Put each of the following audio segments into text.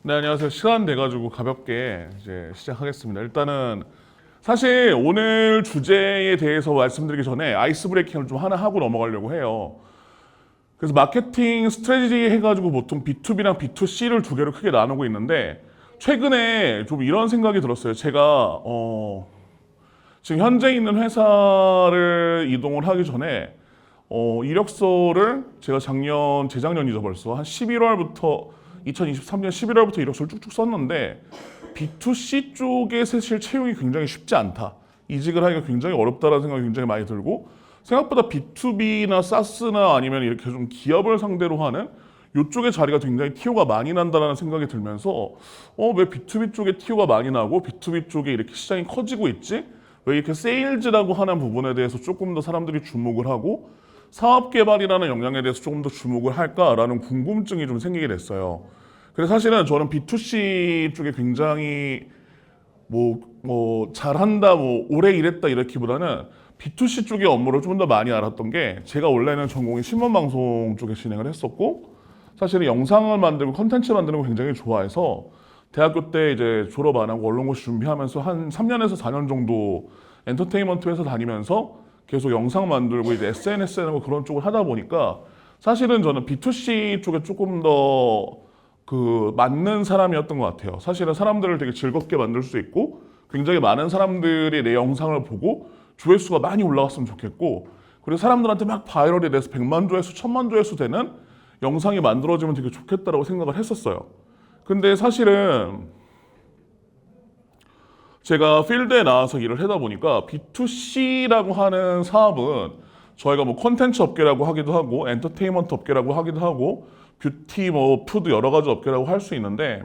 네, 안녕하세요. 시간 돼가지고 가볍게 이제 시작하겠습니다. 일단은 사실 오늘 주제에 대해서 말씀드리기 전에 아이스 브레이킹을 좀 하나 하고 넘어가려고 해요. 그래서 마케팅 스트래티지 해가지고 보통 B2B랑 B2C를 두 개로 크게 나누고 있는데 최근에 좀 이런 생각이 들었어요. 제가 지금 현재 있는 회사를 이동을 하기 전에 이력서를 제가 재작년이죠 벌써 한 11월부터 2023년 11월부터 이력서를 쭉쭉 썼는데 B2C 쪽에 사실 채용이 굉장히 쉽지 않다. 이직을 하기가 굉장히 어렵다라는 생각이 굉장히 많이 들고 생각보다 B2B나 SaaS나 아니면 이렇게 좀 기업을 상대로 하는 이쪽의 자리가 굉장히 티오가 많이 난다라는 생각이 들면서 왜 B2B 쪽에 티오가 많이 나고 B2B 쪽에 이렇게 시장이 커지고 있지? 왜 이렇게 세일즈라고 하는 부분에 대해서 조금 더 사람들이 주목을 하고 사업 개발이라는 역량에 대해서 조금 더 주목을 할까라는 궁금증이 좀 생기게 됐어요. 그래서 사실은 저는 B2C 쪽에 굉장히 잘한다, 오래 일했다 이렇기보다는 B2C 쪽의 업무를 좀 더 많이 알았던 게 제가 원래는 전공이 신문방송 쪽에 진행을 했었고 사실은 영상을 만들고 컨텐츠 만드는 거 굉장히 좋아해서 대학교 때 이제 졸업 안 하고 언론고시 준비하면서 한 3년에서 4년 정도 엔터테인먼트 회사 다니면서 계속 영상 만들고 이제 SNS 하는 거 그런 쪽을 하다 보니까 사실은 저는 B2C 쪽에 조금 더 맞는 사람이었던 것 같아요. 사실은 사람들을 되게 즐겁게 만들 수 있고 굉장히 많은 사람들이 내 영상을 보고 조회수가 많이 올라갔으면 좋겠고 그리고 사람들한테 막 바이럴이 돼서 100만 조회수, 1000만 조회수 되는 영상이 만들어지면 되게 좋겠다라고 생각을 했었어요. 근데 사실은 제가 필드에 나와서 일을 하다 보니까 B2C라고 하는 사업은 저희가 콘텐츠 업계라고 하기도 하고 엔터테인먼트 업계라고 하기도 하고 뷰티 푸드 여러 가지 업계라고 할 수 있는데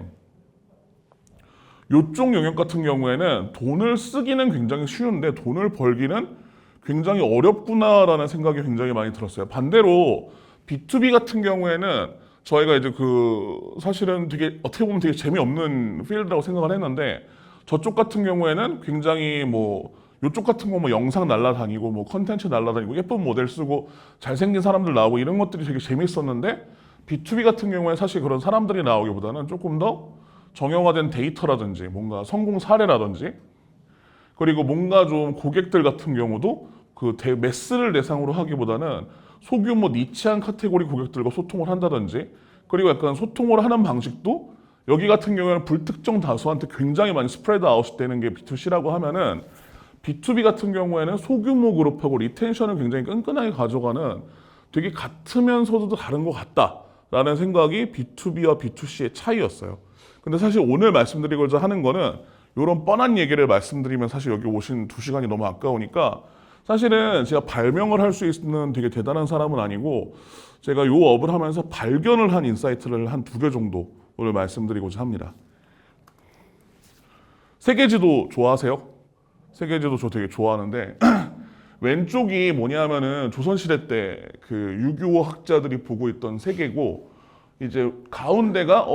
이쪽 영역 같은 경우에는 돈을 쓰기는 굉장히 쉬운데 돈을 벌기는 굉장히 어렵구나라는 생각이 굉장히 많이 들었어요. 반대로 B2B 같은 경우에는 저희가 이제 사실은 되게 어떻게 보면 되게 재미없는 필드라고 생각을 했는데 저쪽 같은 경우에는 굉장히 이쪽 같은 거 영상 날라다니고 컨텐츠 날라다니고 예쁜 모델 쓰고 잘생긴 사람들 나오고 이런 것들이 되게 재밌었는데 B2B 같은 경우에 사실 그런 사람들이 나오기보다는 조금 더 정형화된 데이터라든지 뭔가 성공 사례라든지 그리고 뭔가 좀 고객들 같은 경우도 매스를 대상으로 하기보다는 소규모 니치한 카테고리 고객들과 소통을 한다든지 그리고 약간 소통을 하는 방식도 여기 같은 경우에는 불특정 다수한테 굉장히 많이 스프레드 아웃이 되는 게 B2C라고 하면은 B2B 같은 경우에는 소규모 그룹하고 리텐션을 굉장히 끈끈하게 가져가는 되게 같으면서도 다른 것 같다라는 생각이 B2B와 B2C의 차이였어요. 근데 사실 오늘 말씀드리고자 하는 거는 이런 뻔한 얘기를 말씀드리면 사실 여기 오신 2시간이 너무 아까우니까 사실은 제가 발명을 할 수 있는 되게 대단한 사람은 아니고 제가 이 업을 하면서 발견을 한 인사이트를 한 2개 정도 오늘 말씀드리고자 합니다. 세계지도 좋아하세요? 세계지도 저 되게 좋아하는데 왼쪽이 뭐냐면은 조선시대 때 유교 학자들이 보고 있던 세계고 이제 가운데가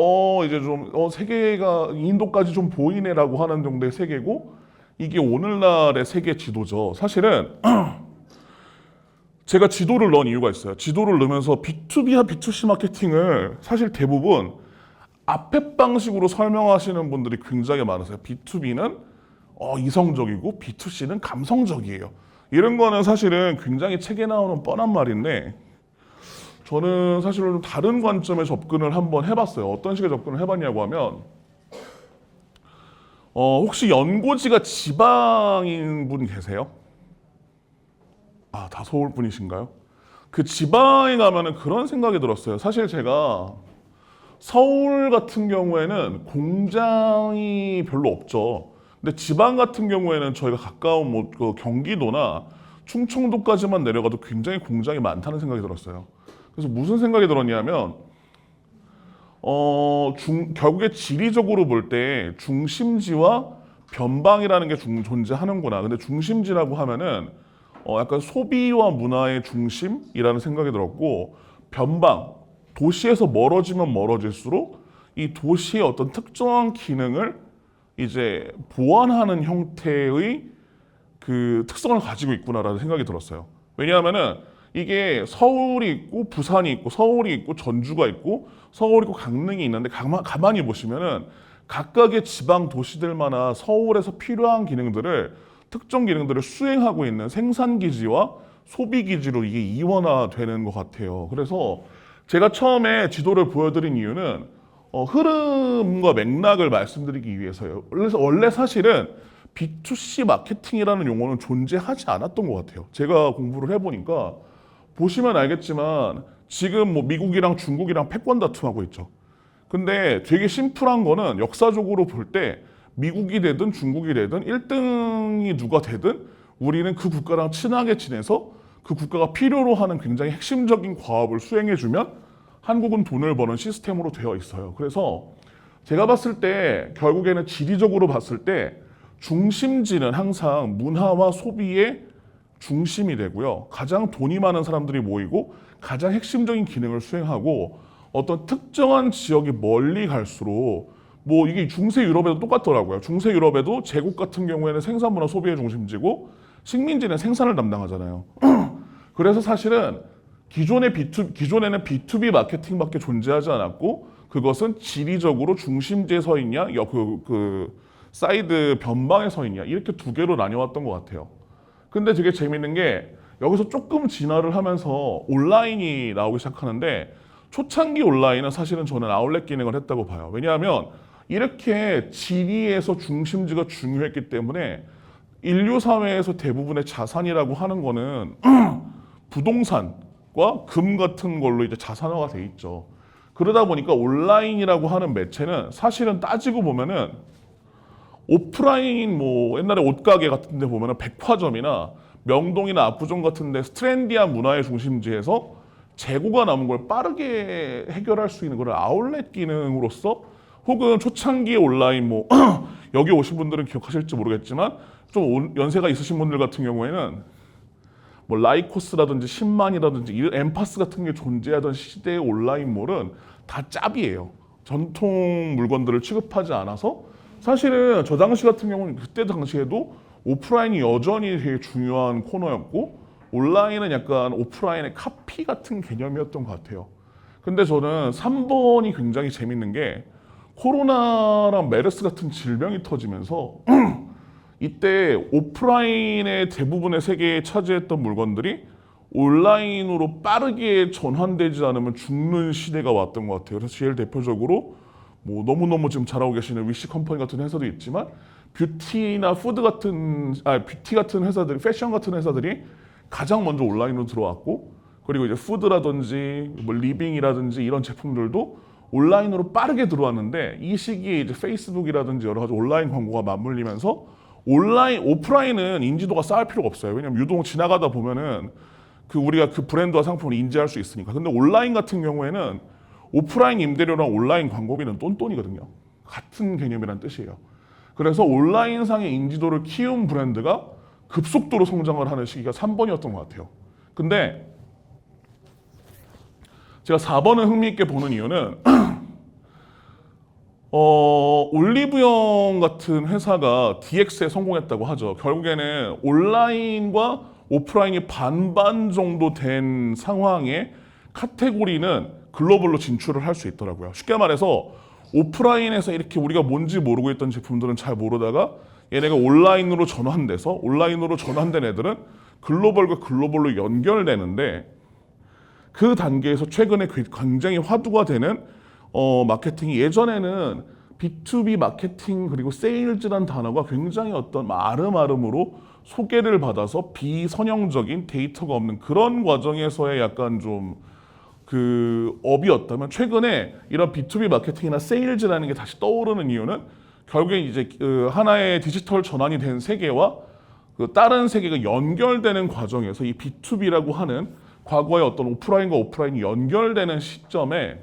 이제 좀 세계가 인도까지 좀 보이네라고 하는 정도의 세계고 이게 오늘날의 세계 지도죠. 사실은 제가 지도를 넣은 이유가 있어요. 지도를 넣으면서 B2B와 B2C 마케팅을 사실 대부분 앞에 방식으로 설명하시는 분들이 굉장히 많으세요. B2B는 이성적이고 B2C는 감성적이에요. 이런 거는 사실은 굉장히 책에 나오는 뻔한 말인데 저는 사실은 좀 다른 관점의 접근을 한번 해봤어요. 어떤 식의 접근을 해봤냐고 하면 혹시 연고지가 지방인 분 계세요? 다 서울 분이신가요? 그 지방에 가면은 그런 생각이 들었어요. 사실 제가 서울 같은 경우에는 공장이 별로 없죠. 근데 지방 같은 경우에는 저희가 가까운 경기도나 충청도까지만 내려가도 굉장히 공장이 많다는 생각이 들었어요. 그래서 무슨 생각이 들었냐면 결국에 지리적으로 볼 때 중심지와 변방이라는 게 존재하는구나. 근데 중심지라고 하면은 약간 소비와 문화의 중심이라는 생각이 들었고 변방, 도시에서 멀어지면 멀어질수록 이 도시의 어떤 특정한 기능을 이제 보완하는 형태의 특성을 가지고 있구나라는 생각이 들었어요. 왜냐하면은 이게 서울이 있고 부산이 있고 서울이 있고 전주가 있고 서울이 있고 강릉이 있는데 가만히 보시면은 각각의 지방 도시들마다 서울에서 필요한 기능들을 특정 기능들을 수행하고 있는 생산 기지와 소비 기지로 이게 이원화되는 것 같아요. 그래서 제가 처음에 지도를 보여드린 이유는 흐름과 맥락을 말씀드리기 위해서요. 그래서 원래 사실은 B2C 마케팅이라는 용어는 존재하지 않았던 것 같아요. 제가 공부를 해보니까 보시면 알겠지만 지금 뭐 미국이랑 중국이랑 패권 다툼하고 있죠. 근데 되게 심플한 거는 역사적으로 볼 때 미국이 되든 중국이 되든 1등이 누가 되든 우리는 그 국가랑 친하게 지내서 그 국가가 필요로 하는 굉장히 핵심적인 과업을 수행해주면 한국은 돈을 버는 시스템으로 되어 있어요. 그래서 제가 봤을 때 결국에는 지리적으로 봤을 때 중심지는 항상 문화와 소비의 중심이 되고요. 가장 돈이 많은 사람들이 모이고 가장 핵심적인 기능을 수행하고 어떤 특정한 지역이 멀리 갈수록 뭐 이게 중세 유럽에도 똑같더라고요. 중세 유럽에도 제국 같은 경우에는 생산문화 소비의 중심지고 식민지는 생산을 담당하잖아요. 그래서 사실은 기존에는 B2B 마케팅밖에 존재하지 않았고 그것은 지리적으로 중심지에 서 있냐, 사이드 변방에 서 있냐 이렇게 두 개로 나뉘어왔던 것 같아요. 근데 되게 재밌는 게 여기서 조금 진화를 하면서 온라인이 나오기 시작하는데 초창기 온라인은 사실은 저는 아울렛 기능을 했다고 봐요. 왜냐하면 이렇게 지리에서 중심지가 중요했기 때문에 인류 사회에서 대부분의 자산이라고 하는 거는 부동산과 금 같은 걸로 이제 자산화가 돼 있죠. 그러다 보니까 온라인이라고 하는 매체는 사실은 따지고 보면은 오프라인 뭐 옛날에 옷가게 같은 데 보면은 백화점이나 명동이나 압구정 같은 데 트렌디한 문화의 중심지에서 재고가 남은 걸 빠르게 해결할 수 있는 그런 아울렛 기능으로서 혹은 초창기의 온라인 뭐 여기 오신 분들은 기억하실지 모르겠지만 좀 연세가 있으신 분들 같은 경우에는 뭐 라이코스라든지 신만이라든지 이런 엠파스 같은 게 존재하던 시대의 온라인몰은 다 짭이에요. 전통 물건들을 취급하지 않아서 사실은 저 당시 같은 경우는 그때 당시에도 오프라인이 여전히 되게 중요한 코너였고 온라인은 약간 오프라인의 카피 같은 개념이었던 것 같아요. 근데 저는 3번이 굉장히 재밌는 게 코로나랑 메르스 같은 질병이 터지면서 이때 오프라인의 대부분의 세계에 차지했던 물건들이 온라인으로 빠르게 전환되지 않으면 죽는 시대가 왔던 것 같아요. 그래서 제일 대표적으로 뭐 너무너무 지금 잘하고 계시는 위시 컴퍼니 같은 회사도 있지만 뷰티나 뷰티 같은 회사들이 패션 같은 회사들이 가장 먼저 온라인으로 들어왔고 그리고 이제 푸드라든지 뭐 리빙이라든지 이런 제품들도 온라인으로 빠르게 들어왔는데 이 시기에 이제 페이스북이라든지 여러 가지 온라인 광고가 맞물리면서 오프라인은 인지도가 쌓을 필요가 없어요. 왜냐면 유동 지나가다 보면은 우리가 그 브랜드와 상품을 인지할 수 있으니까. 근데 온라인 같은 경우에는 오프라인 임대료랑 온라인 광고비는 똔똔이거든요. 같은 개념이란 뜻이에요. 그래서 온라인상의 인지도를 키운 브랜드가 급속도로 성장을 하는 시기가 3번이었던 것 같아요. 근데 제가 4번을 흥미있게 보는 이유는 올리브영 같은 회사가 DX에 성공했다고 하죠. 결국에는 온라인과 오프라인이 반반 정도 된 상황에 카테고리는 글로벌로 진출을 할 수 있더라고요. 쉽게 말해서 오프라인에서 이렇게 우리가 뭔지 모르고 있던 제품들은 잘 모르다가 얘네가 온라인으로 전환된 애들은 글로벌과 글로벌로 연결되는데 그 단계에서 최근에 굉장히 화두가 되는 마케팅이 예전에는 B2B 마케팅 그리고 세일즈란 단어가 굉장히 어떤 아름아름으로 소개를 받아서 비선형적인 데이터가 없는 그런 과정에서의 약간 좀 그 업이었다면 최근에 이런 B2B 마케팅이나 세일즈라는 게 다시 떠오르는 이유는 결국에 이제 하나의 디지털 전환이 된 세계와 다른 세계가 연결되는 과정에서 이 B2B라고 하는 과거의 어떤 오프라인과 오프라인이 연결되는 시점에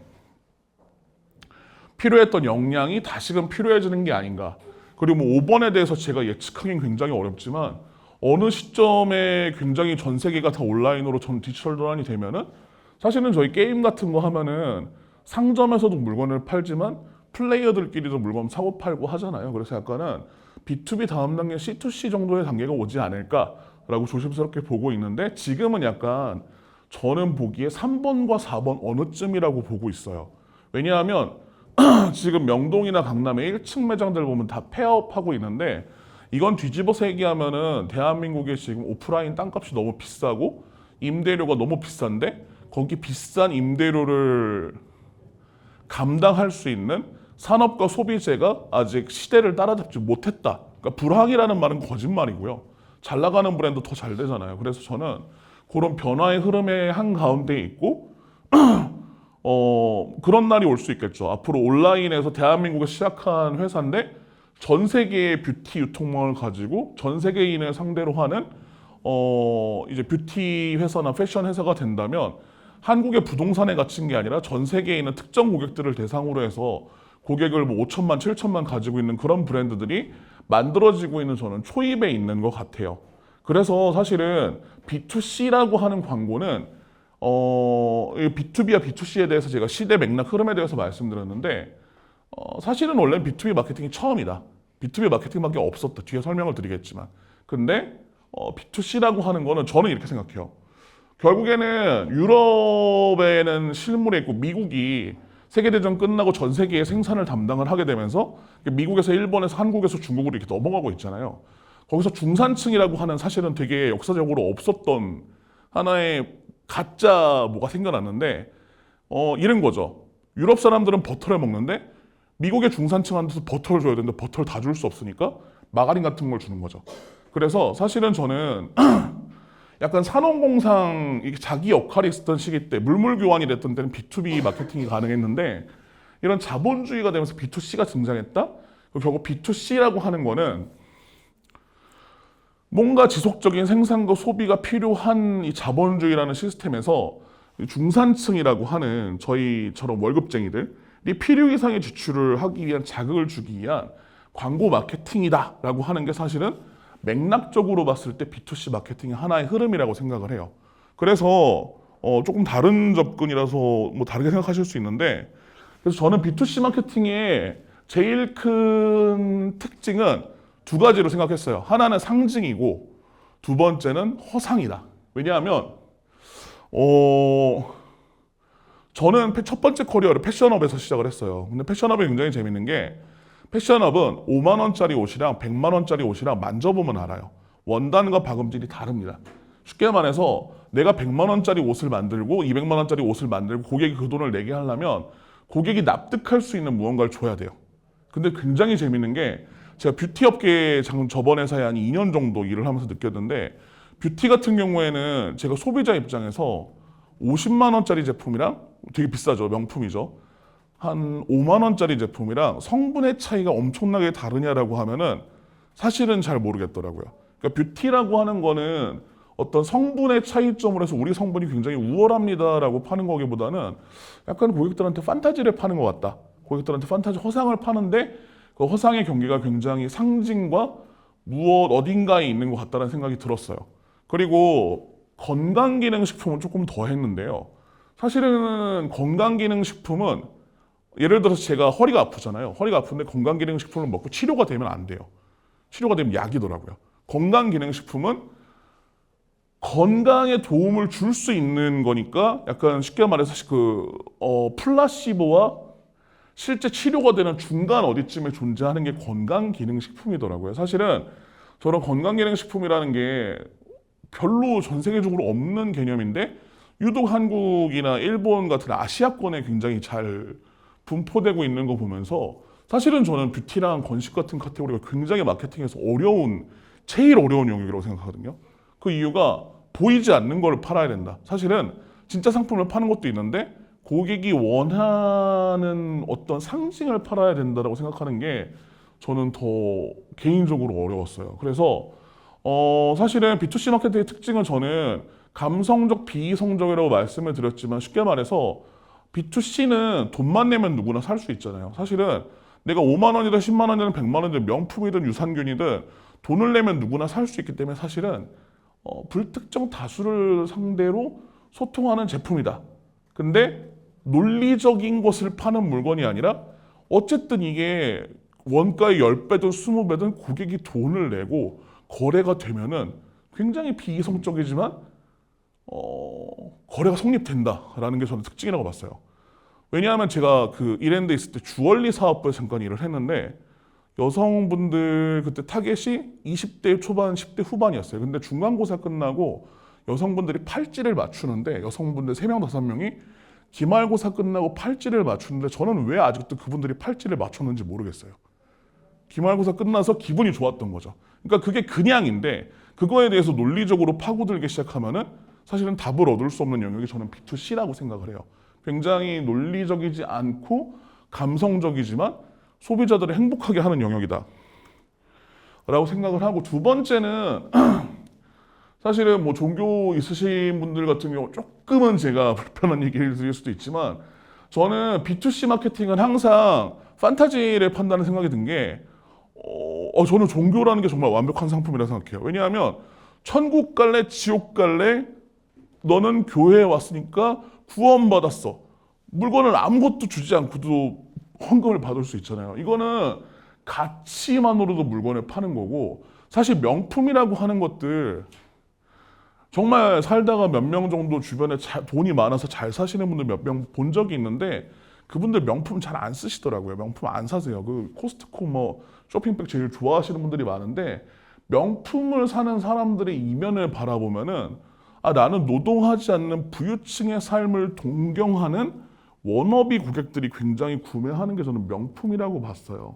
필요했던 역량이 다시금 필요해지는 게 아닌가. 그리고 뭐 5번에 대해서 제가 예측하기는 굉장히 어렵지만 어느 시점에 굉장히 전 세계가 다 온라인으로 디지털 전환이 되면은 사실은 저희 게임 같은 거 하면은 상점에서도 물건을 팔지만 플레이어들끼리도 물건 사고 팔고 하잖아요. 그래서 약간은 B2B 다음 단계 C2C 정도의 단계가 오지 않을까라고 조심스럽게 보고 있는데 지금은 약간 저는 보기에 3번과 4번 어느쯤이라고 보고 있어요. 왜냐하면 지금 명동이나 강남의 1층 매장들 보면 다 폐업하고 있는데 이건 뒤집어서 얘기하면은 대한민국의 지금 오프라인 땅값이 너무 비싸고 임대료가 너무 비싼데 거기 비싼 임대료를 감당할 수 있는 산업과 소비재가 아직 시대를 따라잡지 못했다. 그러니까 불황이라는 말은 거짓말이고요. 잘 나가는 브랜드 더 잘 되잖아요. 그래서 저는 그런 변화의 흐름의 한가운데 있고 그런 날이 올 수 있겠죠. 앞으로 온라인에서 대한민국에 시작한 회사인데 전 세계의 뷰티 유통망을 가지고 전 세계인을 상대로 하는 이제 뷰티 회사나 패션 회사가 된다면 한국의 부동산에 갇힌 게 아니라 전 세계에 있는 특정 고객들을 대상으로 해서 고객을 뭐 5천만, 7천만 가지고 있는 그런 브랜드들이 만들어지고 있는 저는 초입에 있는 것 같아요. 그래서 사실은 B2C라고 하는 광고는 B2B와 B2C에 대해서 제가 시대 맥락 흐름에 대해서 말씀드렸는데 사실은 원래 B2B 마케팅이 처음이다. B2B 마케팅밖에 없었다. 뒤에 설명을 드리겠지만. 근데 B2C라고 하는 거는 저는 이렇게 생각해요. 결국에는 유럽에는 실물에 있고 미국이 세계대전 끝나고 전 세계의 생산을 담당을 하게 되면서 미국에서 일본에서 한국에서 중국으로 이렇게 넘어가고 있잖아요. 거기서 중산층이라고 하는 사실은 되게 역사적으로 없었던 하나의 가짜 뭐가 생겨났는데 이런 거죠. 유럽 사람들은 버터를 먹는데 미국의 중산층한테서 버터를 줘야 되는데 버터를 다 줄 수 없으니까 마가린 같은 걸 주는 거죠. 그래서 사실은 저는 약간 산업공상 자기 역할이 있었던 시기 때 물물 교환이 됐던 때는 B2B 마케팅이 가능했는데 이런 자본주의가 되면서 B2C가 등장했다? 결국 B2C라고 하는 거는 뭔가 지속적인 생산과 소비가 필요한 이 자본주의라는 시스템에서 중산층이라고 하는 저희처럼 월급쟁이들이 필요 이상의 지출을 하기 위한 자극을 주기 위한 광고 마케팅이다라고 하는 게 사실은 맥락적으로 봤을 때 B2C 마케팅의 하나의 흐름이라고 생각을 해요. 그래서 조금 다른 접근이라서 뭐 다르게 생각하실 수 있는데 그래서 저는 B2C 마케팅의 제일 큰 특징은 두 가지로 생각했어요. 하나는 상징이고 두 번째는 허상이다. 왜냐하면 저는 첫 번째 커리어를 패션업에서 시작을 했어요. 근데 패션업이 굉장히 재밌는 게 패션업은 5만 원짜리 옷이랑 100만 원짜리 옷이랑 만져보면 알아요. 원단과 박음질이 다릅니다. 쉽게 말해서 내가 100만 원짜리 옷을 만들고 200만 원짜리 옷을 만들고 고객이 그 돈을 내게 하려면 고객이 납득할 수 있는 무언가를 줘야 돼요. 근데 굉장히 재밌는 게 제가 뷰티 업계에 저번 회사에 한 2년 정도 일을 하면서 느꼈는데 뷰티 같은 경우에는 제가 소비자 입장에서 50만 원짜리 제품이랑 되게 비싸죠. 명품이죠. 한 5만 원짜리 제품이랑 성분의 차이가 엄청나게 다르냐라고 하면은 사실은 잘 모르겠더라고요. 그러니까 뷰티라고 하는 거는 어떤 성분의 차이점으로 해서 우리 성분이 굉장히 우월합니다라고 파는 거기보다는 약간 고객들한테 판타지를 파는 것 같다. 고객들한테 판타지 허상을 파는데 그 허상의 경계가 굉장히 상징과 무엇 어딘가에 있는 것 같다는 생각이 들었어요. 그리고 건강기능식품은 조금 더 했는데요. 사실은 건강기능식품은 예를 들어서 제가 허리가 아프잖아요. 허리가 아픈데 건강기능식품을 먹고 치료가 되면 안 돼요. 치료가 되면 약이더라고요. 건강기능식품은 건강에 도움을 줄 수 있는 거니까 약간 쉽게 말해서 플라시보와 실제 치료가 되는 중간 어디쯤에 존재하는 게 건강기능식품이더라고요. 사실은 저런 건강기능식품이라는 게 별로 전 세계적으로 없는 개념인데 유독 한국이나 일본 같은 아시아권에 굉장히 잘 분포되고 있는 거 보면서 사실은 저는 뷰티랑 건식 같은 카테고리가 굉장히 마케팅에서 제일 어려운 영역이라고 생각하거든요. 그 이유가 보이지 않는 걸 팔아야 된다. 사실은 진짜 상품을 파는 것도 있는데 고객이 원하는 어떤 상징을 팔아야 된다고 생각하는 게 저는 더 개인적으로 어려웠어요. 그래서 사실은 B2C 마케팅의 특징은 저는 감성적, 비이성적이라고 말씀을 드렸지만 쉽게 말해서 B2C는 돈만 내면 누구나 살 수 있잖아요. 사실은 내가 5만 원이든 10만 원이든 100만 원이든 명품이든 유산균이든 돈을 내면 누구나 살 수 있기 때문에 사실은 불특정 다수를 상대로 소통하는 제품이다. 근데 논리적인 것을 파는 물건이 아니라 어쨌든 이게 원가의 10배든 20배든 고객이 돈을 내고 거래가 되면은 굉장히 비이성적이지만 거래가 성립된다라는 게 저는 특징이라고 봤어요. 왜냐하면 제가 그 이랜드에 있을 때 주얼리 사업부에 잠깐 일을 했는데 여성분들 그때 타겟이 20대 초반, 10대 후반이었어요. 근데 중간고사 끝나고 여성분들이 팔찌를 맞추는데 여성분들 3명, 5명이 기말고사 끝나고 팔찌를 맞추는데 저는 왜 아직도 그분들이 팔찌를 맞췄는지 모르겠어요. 기말고사 끝나서 기분이 좋았던 거죠. 그러니까 그게 그냥인데 그거에 대해서 논리적으로 파고들기 시작하면은 사실은 답을 얻을 수 없는 영역이 저는 B2C라고 생각을 해요. 굉장히 논리적이지 않고 감성적이지만 소비자들을 행복하게 하는 영역이다 라고 생각을 하고, 두 번째는 사실은 뭐 종교 있으신 분들 같은 경우 조금은 제가 불편한 얘기를 드릴 수도 있지만 저는 B2C 마케팅은 항상 판타지를 판다는 생각이 든 게 저는 종교라는 게 정말 완벽한 상품이라고 생각해요. 왜냐하면 천국 갈래 지옥 갈래 너는 교회에 왔으니까 구원받았어. 물건을 아무것도 주지 않고도 헌금을 받을 수 있잖아요. 이거는 가치만으로도 물건을 파는 거고, 사실 명품이라고 하는 것들 정말 살다가 몇 명 정도 주변에 돈이 많아서 잘 사시는 분들 몇 명 본 적이 있는데 그분들 명품 잘 안 쓰시더라고요. 명품 안 사세요. 그 코스트코 뭐 쇼핑백 제일 좋아하시는 분들이 많은데 명품을 사는 사람들의 이면을 바라보면은 나는 노동하지 않는 부유층의 삶을 동경하는 워너비 고객들이 굉장히 구매하는 게 저는 명품이라고 봤어요.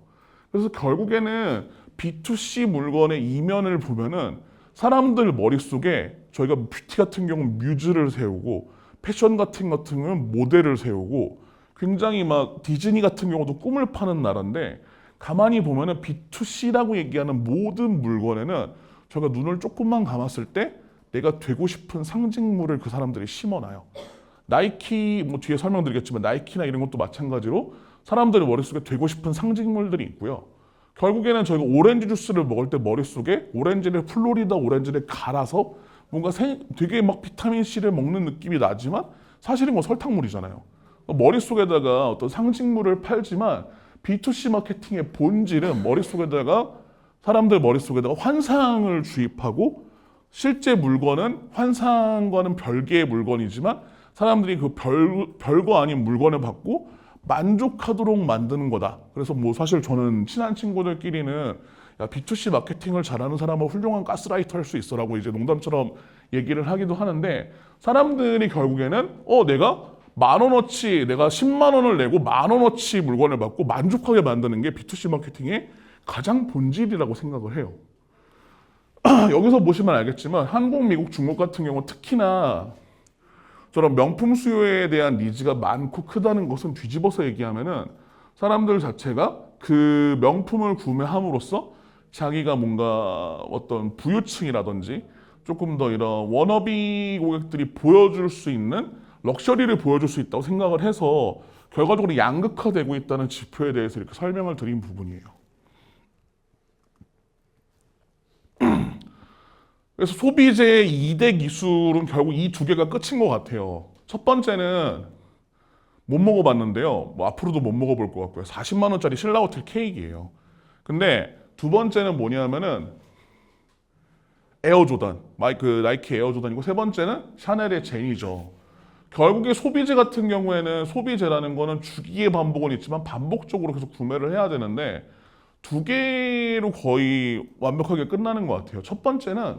그래서 결국에는 B2C 물건의 이면을 보면은 사람들 머릿속에 저희가 뷰티 같은 경우는 뮤즈를 세우고 패션 같은 경우는 모델을 세우고 굉장히 막 디즈니 같은 경우도 꿈을 파는 나라인데 가만히 보면은 B2C라고 얘기하는 모든 물건에는 저희가 눈을 조금만 감았을 때 내가 되고 싶은 상징물을 그 사람들이 심어놔요. 나이키 뭐 뒤에 설명드리겠지만 나이키나 이런 것도 마찬가지로 사람들의 머릿속에 되고 싶은 상징물들이 있고요. 결국에는 저희가 오렌지 주스를 먹을 때 머릿속에 오렌지를 플로리다 오렌지를 갈아서 뭔가 되게 막 비타민C를 먹는 느낌이 나지만 사실은 뭐 설탕물이잖아요. 머릿속에다가 어떤 상징물을 팔지만 B2C 마케팅의 본질은 머릿속에다가 사람들 머릿속에다가 환상을 주입하고 실제 물건은 환상과는 별개의 물건이지만 사람들이 그 별거 아닌 물건을 받고 만족하도록 만드는 거다. 그래서 뭐 사실 저는 친한 친구들끼리는 야, B2C 마케팅을 잘하는 사람은 훌륭한 가스라이터 할 수 있어라고 이제 농담처럼 얘기를 하기도 하는데 사람들이 결국에는 내가 10,000원어치 내가 10만 원을 내고 10,000원어치 물건을 받고 만족하게 만드는 게 B2C 마케팅의 가장 본질이라고 생각을 해요. 여기서 보시면 알겠지만 한국, 미국, 중국 같은 경우 특히나 저런 명품 수요에 대한 니즈가 많고 크다는 것은 뒤집어서 얘기하면은 사람들 자체가 그 명품을 구매함으로써 자기가 뭔가 어떤 부유층이라든지 조금 더 이런 워너비 고객들이 보여줄 수 있는 럭셔리를 보여줄 수 있다고 생각을 해서 결과적으로 양극화되고 있다는 지표에 대해서 이렇게 설명을 드린 부분이에요. 그래서 소비재의 2대 기술은 결국 이 두 개가 끝인 것 같아요. 첫 번째는 못 먹어봤는데요. 뭐 앞으로도 못 먹어볼 것 같고요. 40만 원짜리 신라호텔 케이크예요. 근데 두 번째는 뭐냐면은 에어조단, 나이키 에어조단이고 세 번째는 샤넬의 제니죠. 결국에 소비재 같은 경우에는 소비재라는 거는 주기의 반복은 있지만 반복적으로 계속 구매를 해야 되는데 두 개로 거의 완벽하게 끝나는 것 같아요. 첫 번째는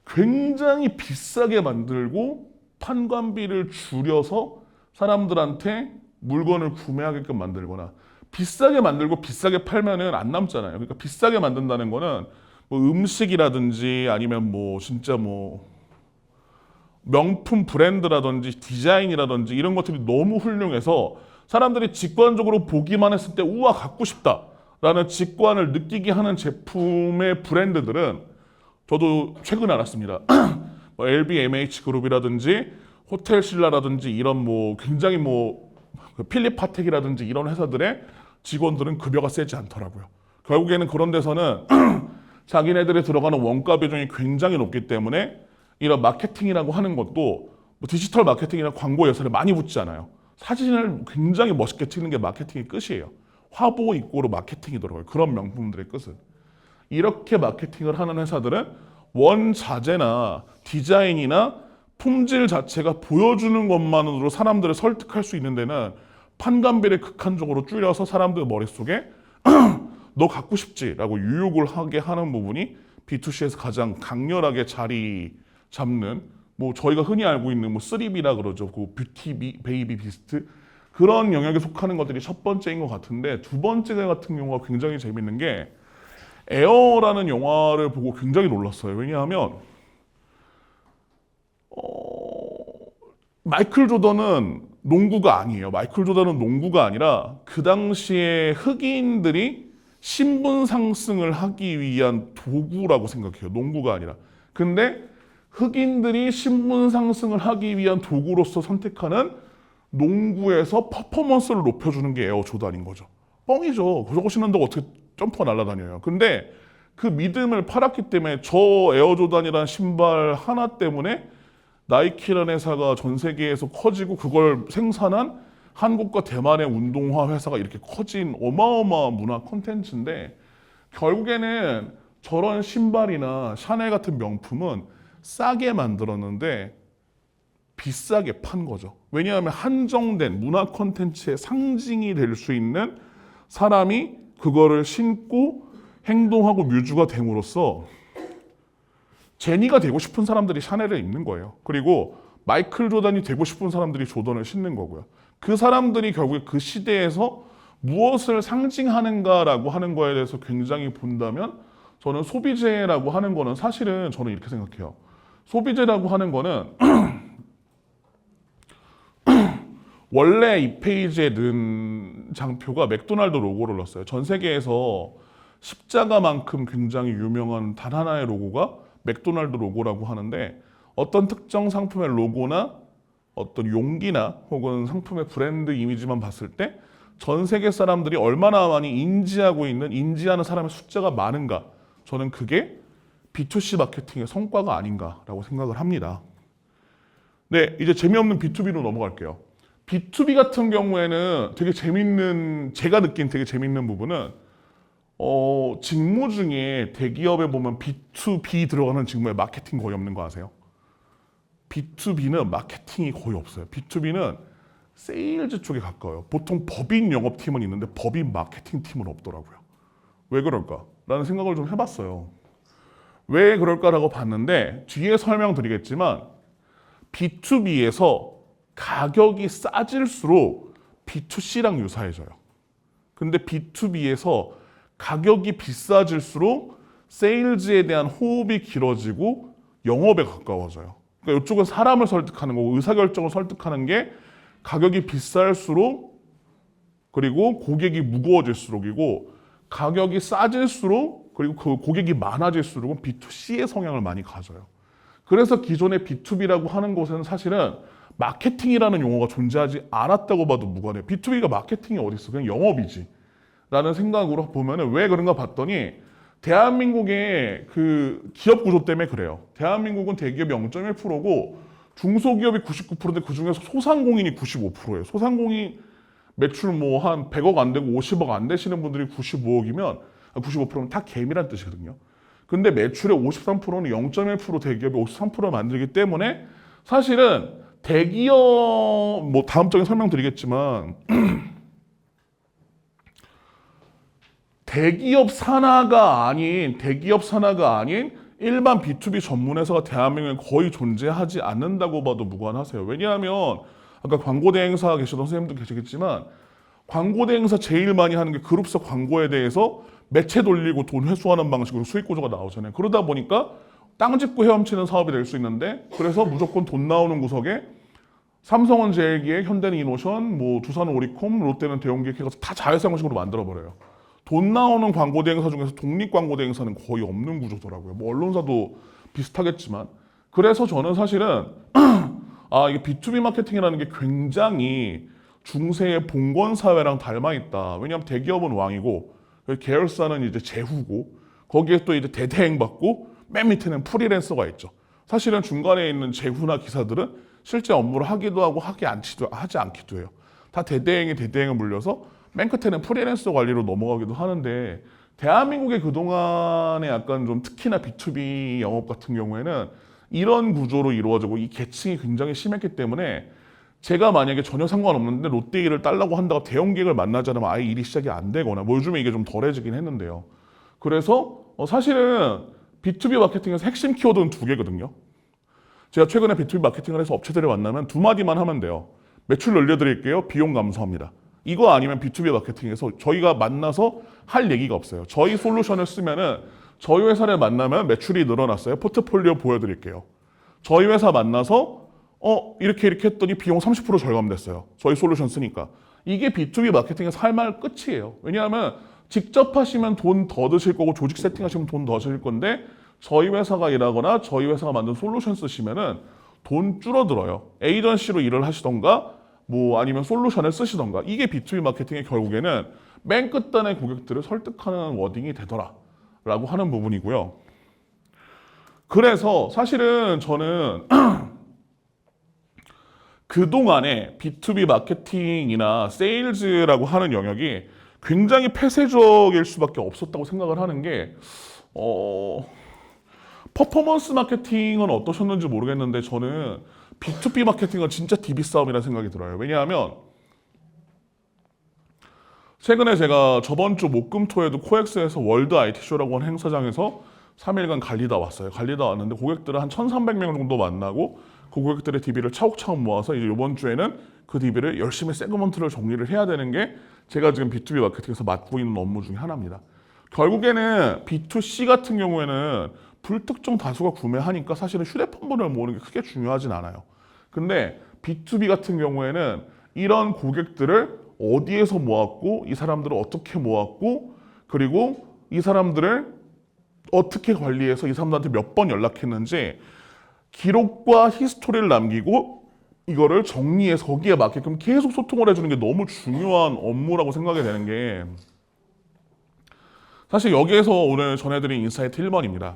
굉장히 비싸게 만들고 판관비를 줄여서 사람들한테 물건을 구매하게끔 만들거나 비싸게 만들고 비싸게 팔면은 안 남잖아요. 그러니까 비싸게 만든다는 거는 뭐 음식이라든지 아니면 뭐 진짜 뭐 명품 브랜드라든지 디자인이라든지 이런 것들이 너무 훌륭해서 사람들이 직관적으로 보기만 했을 때 우와 갖고 싶다라는 직관을 느끼게 하는 제품의 브랜드들은 저도 최근에 알았습니다. 뭐 LVMH 그룹이라든지 호텔신라라든지 이런 뭐 굉장히 뭐 필립 파텍이라든지 이런 회사들의 직원들은 급여가 세지 않더라고요. 결국에는 그런 데서는 자기네들이 들어가는 원가 비중이 굉장히 높기 때문에 이런 마케팅이라고 하는 것도 뭐 디지털 마케팅이나 광고 예산을 많이 붙지 않아요. 사진을 굉장히 멋있게 찍는 게 마케팅의 끝이에요. 화보 입고로 마케팅이더라고요. 그런 명품들의 끝은. 이렇게 마케팅을 하는 회사들은 원자재나 디자인이나 품질 자체가 보여주는 것만으로 사람들을 설득할 수 있는 데는 판관비를 극한적으로 줄여서 사람들 머릿속에 너 갖고 싶지라고 유혹을 하게 하는 부분이 B2C에서 가장 강렬하게 자리 잡는, 뭐 저희가 흔히 알고 있는 뭐 3B라 그러죠. 그 뷰티 베이비 비스트 그런 영역에 속하는 것들이 첫 번째인 것 같은데, 두 번째 같은 경우가 굉장히 재밌는 게 에어라는 영화를 보고 굉장히 놀랐어요. 왜냐하면 마이클 조던은 농구가 아니에요. 마이클 조던은 농구가 아니라 그 당시에 흑인들이 신분 상승을 하기 위한 도구라고 생각해요. 농구가 아니라. 근데 흑인들이 신분 상승을 하기 위한 도구로서 선택하는 농구에서 퍼포먼스를 높여주는 게 에어 조단인 거죠. 뻥이죠. 저거 신는다고 어떻게 점프가 날아다녀요. 근데 그 믿음을 팔았기 때문에 저 에어 조단이라는 신발 하나 때문에 나이키라는 회사가 전 세계에서 커지고, 그걸 생산한 한국과 대만의 운동화 회사가 이렇게 커진 어마어마한 문화 콘텐츠인데, 결국에는 저런 신발이나 샤넬 같은 명품은 싸게 만들었는데 비싸게 판 거죠. 왜냐하면 한정된 문화 콘텐츠의 상징이 될 수 있는 사람이 그거를 신고 행동하고 뮤즈가 됨으로써 제니가 되고 싶은 사람들이 샤넬을 입는 거예요. 그리고 마이클 조던이 되고 싶은 사람들이 조던을 신는 거고요. 그 사람들이 결국에 그 시대에서 무엇을 상징하는가라고 하는 거에 대해서 굉장히 본다면, 저는 소비재라고 하는 거는 사실은 저는 이렇게 생각해요. 소비재라고 하는 거는 원래 이 페이지에 넣은 장표가 맥도날드 로고를 넣었어요. 전 세계에서 십자가만큼 굉장히 유명한 단 하나의 로고가 맥도날드 로고라고 하는데, 어떤 특정 상품의 로고나 어떤 용기나 혹은 상품의 브랜드 이미지만 봤을 때 전 세계 사람들이 얼마나 많이 인지하는 사람의 숫자가 많은가, 저는 그게 B2C 마케팅의 성과가 아닌가라고 생각을 합니다. 네, 이제 재미없는 B2B로 넘어갈게요. B2B 같은 경우에는 제가 느낀 되게 재밌는 부분은 직무 중에 대기업에 보면 B2B 들어가는 직무에 마케팅 거의 없는 거 아세요? B2B는 마케팅이 거의 없어요. B2B는 세일즈 쪽에 가까워요. 보통 법인 영업팀은 있는데 법인 마케팅 팀은 없더라고요. 왜 그럴까? 라는 생각을 좀 해봤어요. 왜 그럴까라고 봤는데, 뒤에 설명드리겠지만 B2B에서 가격이 싸질수록 B2C랑 유사해져요. 근데 B2B에서 가격이 비싸질수록 세일즈에 대한 호흡이 길어지고 영업에 가까워져요. 그러니까 이쪽은 사람을 설득하는 거고, 의사결정을 설득하는 게 가격이 비쌀수록, 그리고 고객이 무거워질수록이고, 가격이 싸질수록, 그리고 그 고객이 많아질수록은 B2C의 성향을 많이 가져요. 그래서 기존의 B2B라고 하는 곳에는 사실은 마케팅이라는 용어가 존재하지 않았다고 봐도 무관해요. B2B가 마케팅이 어디 있어? 그냥 영업이지. 라는 생각으로 보면은 왜 그런가 봤더니, 대한민국의 그 기업 구조 때문에 그래요. 대한민국은 대기업이 0.1%고 중소기업이 99%인데 그 중에서 소상공인이 95%예요. 소상공인 매출 뭐 한 100억 안 되고 50억 안 되시는 분들이 95억이면 95%면 다 개미란 뜻이거든요. 근데 매출의 53%는 0.1% 대기업이 53%를 만들기 때문에 사실은 대기업, 뭐 다음적인 설명드리겠지만 대기업 산하가 아닌 일반 B2B 전문 회사가 대한민국에 거의 존재하지 않는다고 봐도 무관하세요. 왜냐하면 아까 광고대행사 계시던 선생님도 계시겠지만, 광고대행사 제일 많이 하는 게 그룹사 광고에 대해서 매체 돌리고 돈 회수하는 방식으로 수익 구조가 나오잖아요. 그러다 보니까 땅 짚고 헤엄치는 사업이 될 수 있는데, 그래서 무조건 돈 나오는 구석에 삼성은 제일기획, 현대는 이노션, 뭐 두산은 오리콤, 롯데는 대웅기획 해서 다 자회사형식으로 만들어버려요. 돈 나오는 광고대행사 중에서 독립광고대행사는 거의 없는 구조더라고요. 뭐 언론사도 비슷하겠지만. 그래서 저는 사실은 이게 B2B 마케팅이라는 게 굉장히 중세의 봉건사회랑 닮아있다. 왜냐하면 대기업은 왕이고 계열사는 이제 제후고, 거기에 또 이제 대대행 받고 맨 밑에는 프리랜서가 있죠. 사실은 중간에 있는 제후나 기사들은 실제 업무를 하기도 하고 하지 않기도 해요. 다 대대행을 물려서 맨 끝에는 프리랜서 관리로 넘어가기도 하는데, 대한민국의 그동안에 약간 좀 특히나 B2B 영업 같은 경우에는 이런 구조로 이루어지고 이 계층이 굉장히 심했기 때문에 제가 만약에 전혀 상관없는데 롯데일을 딸라고 한다고 대형 기획을 만나지 않으면 아예 일이 시작이 안 되거나 뭐 요즘에 이게 좀 덜해지긴 했는데요. 그래서 사실은 B2B 마케팅에서 핵심 키워드는 두 개거든요. 제가 최근에 B2B 마케팅을 해서 업체들을 만나면 두 마디만 하면 돼요. 매출 늘려드릴게요. 비용 감소합니다. 이거 아니면 B2B 마케팅에서 저희가 만나서 할 얘기가 없어요. 저희 솔루션을 쓰면은 저희 회사를 만나면 매출이 늘어났어요. 포트폴리오 보여드릴게요. 저희 회사 만나서 이렇게 했더니 비용 30% 절감됐어요. 저희 솔루션 쓰니까. 이게 B2B 마케팅에서 할 말 끝이에요. 왜냐하면 직접 하시면 돈 더 드실 거고 조직 세팅하시면 돈 더 드실 건데 저희 회사가 일하거나 저희 회사가 만든 솔루션 쓰시면은 돈 줄어들어요. 에이전시로 일을 하시던가 뭐 아니면 솔루션을 쓰시던가 이게 B2B 마케팅의 결국에는 맨 끝단의 고객들을 설득하는 워딩이 되더라라고 하는 부분이고요. 그래서 사실은 저는 그동안에 B2B 마케팅이나 세일즈라고 하는 영역이 굉장히 폐쇄적일 수밖에 없었다고 생각을 하는 게 퍼포먼스 마케팅은 어떠셨는지 모르겠는데 저는 B2B 마케팅은 진짜 DB 싸움이라는 생각이 들어요. 왜냐하면 최근에 제가 저번 주 목금토에도 코엑스에서 월드 IT쇼라고 하는 행사장에서 3일간 갈리다 왔어요. 갈리다 왔는데 고객들을 한 1,300명 정도 만나고 그 고객들의 DB를 차곡차곡 모아서 이제 이번 주에는 그 DB를 열심히 세그먼트를 정리를 해야 되는 게 제가 지금 B2B 마케팅에서 맡고 있는 업무 중에 하나입니다. 결국에는 B2C 같은 경우에는 불특정 다수가 구매하니까 사실은 휴대폰 번호를 모으는 게 크게 중요하진 않아요. 근데 B2B 같은 경우에는 이런 고객들을 어디에서 모았고 이 사람들을 어떻게 모았고 그리고 이 사람들을 어떻게 관리해서 이 사람들한테 몇 번 연락했는지 기록과 히스토리를 남기고 이거를 정리해서 거기에 맞게끔 계속 소통을 해주는 게 너무 중요한 업무라고 생각이 되는 게 사실 여기에서 오늘 전해드린 인사이트 1번입니다.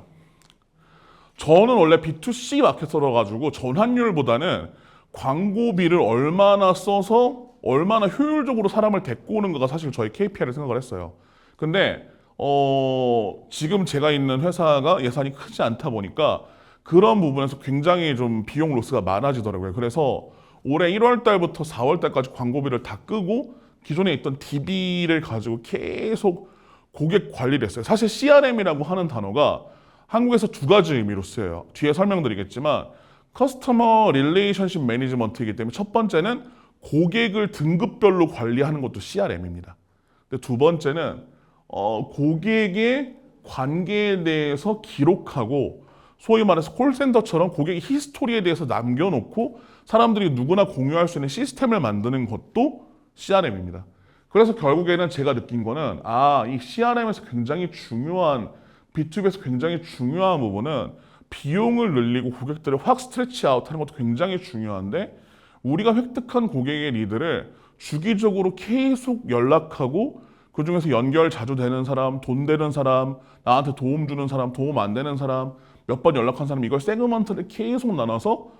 저는 원래 B2C 마케터라 가지고 전환율보다는 광고비를 얼마나 써서 얼마나 효율적으로 사람을 데리고 오는가가 사실 저희 KPI를 생각을 했어요. 근데 지금 제가 있는 회사가 예산이 크지 않다 보니까 그런 부분에서 굉장히 좀 비용 로스가 많아지더라고요. 그래서 올해 1월 달부터 4월 달까지 광고비를 다 끄고 기존에 있던 DB를 가지고 계속 고객 관리를 했어요. 사실 CRM이라고 하는 단어가 한국에서 두 가지 의미로 쓰여요. 뒤에 설명드리겠지만 커스터머 릴레이션십 매니지먼트이기 때문에 첫 번째는 고객을 등급별로 관리하는 것도 CRM입니다. 근데 두 번째는 고객의 관계에 대해서 기록하고 소위 말해서 콜센터처럼 고객의 히스토리에 대해서 남겨놓고 사람들이 누구나 공유할 수 있는 시스템을 만드는 것도 CRM입니다. 그래서 결국에는 제가 느낀 거는 이 CRM에서 굉장히 중요한 B2B에서 굉장히 중요한 부분은 비용을 늘리고 고객들을 확 스트레치 아웃하는 것도 굉장히 중요한데 우리가 획득한 고객의 리드를 주기적으로 계속 연락하고 그중에서 연결 자주 되는 사람, 돈 되는 사람, 나한테 도움 주는 사람, 도움 안 되는 사람, 몇 번 연락한 사람 이걸 세그먼트를 계속 나눠서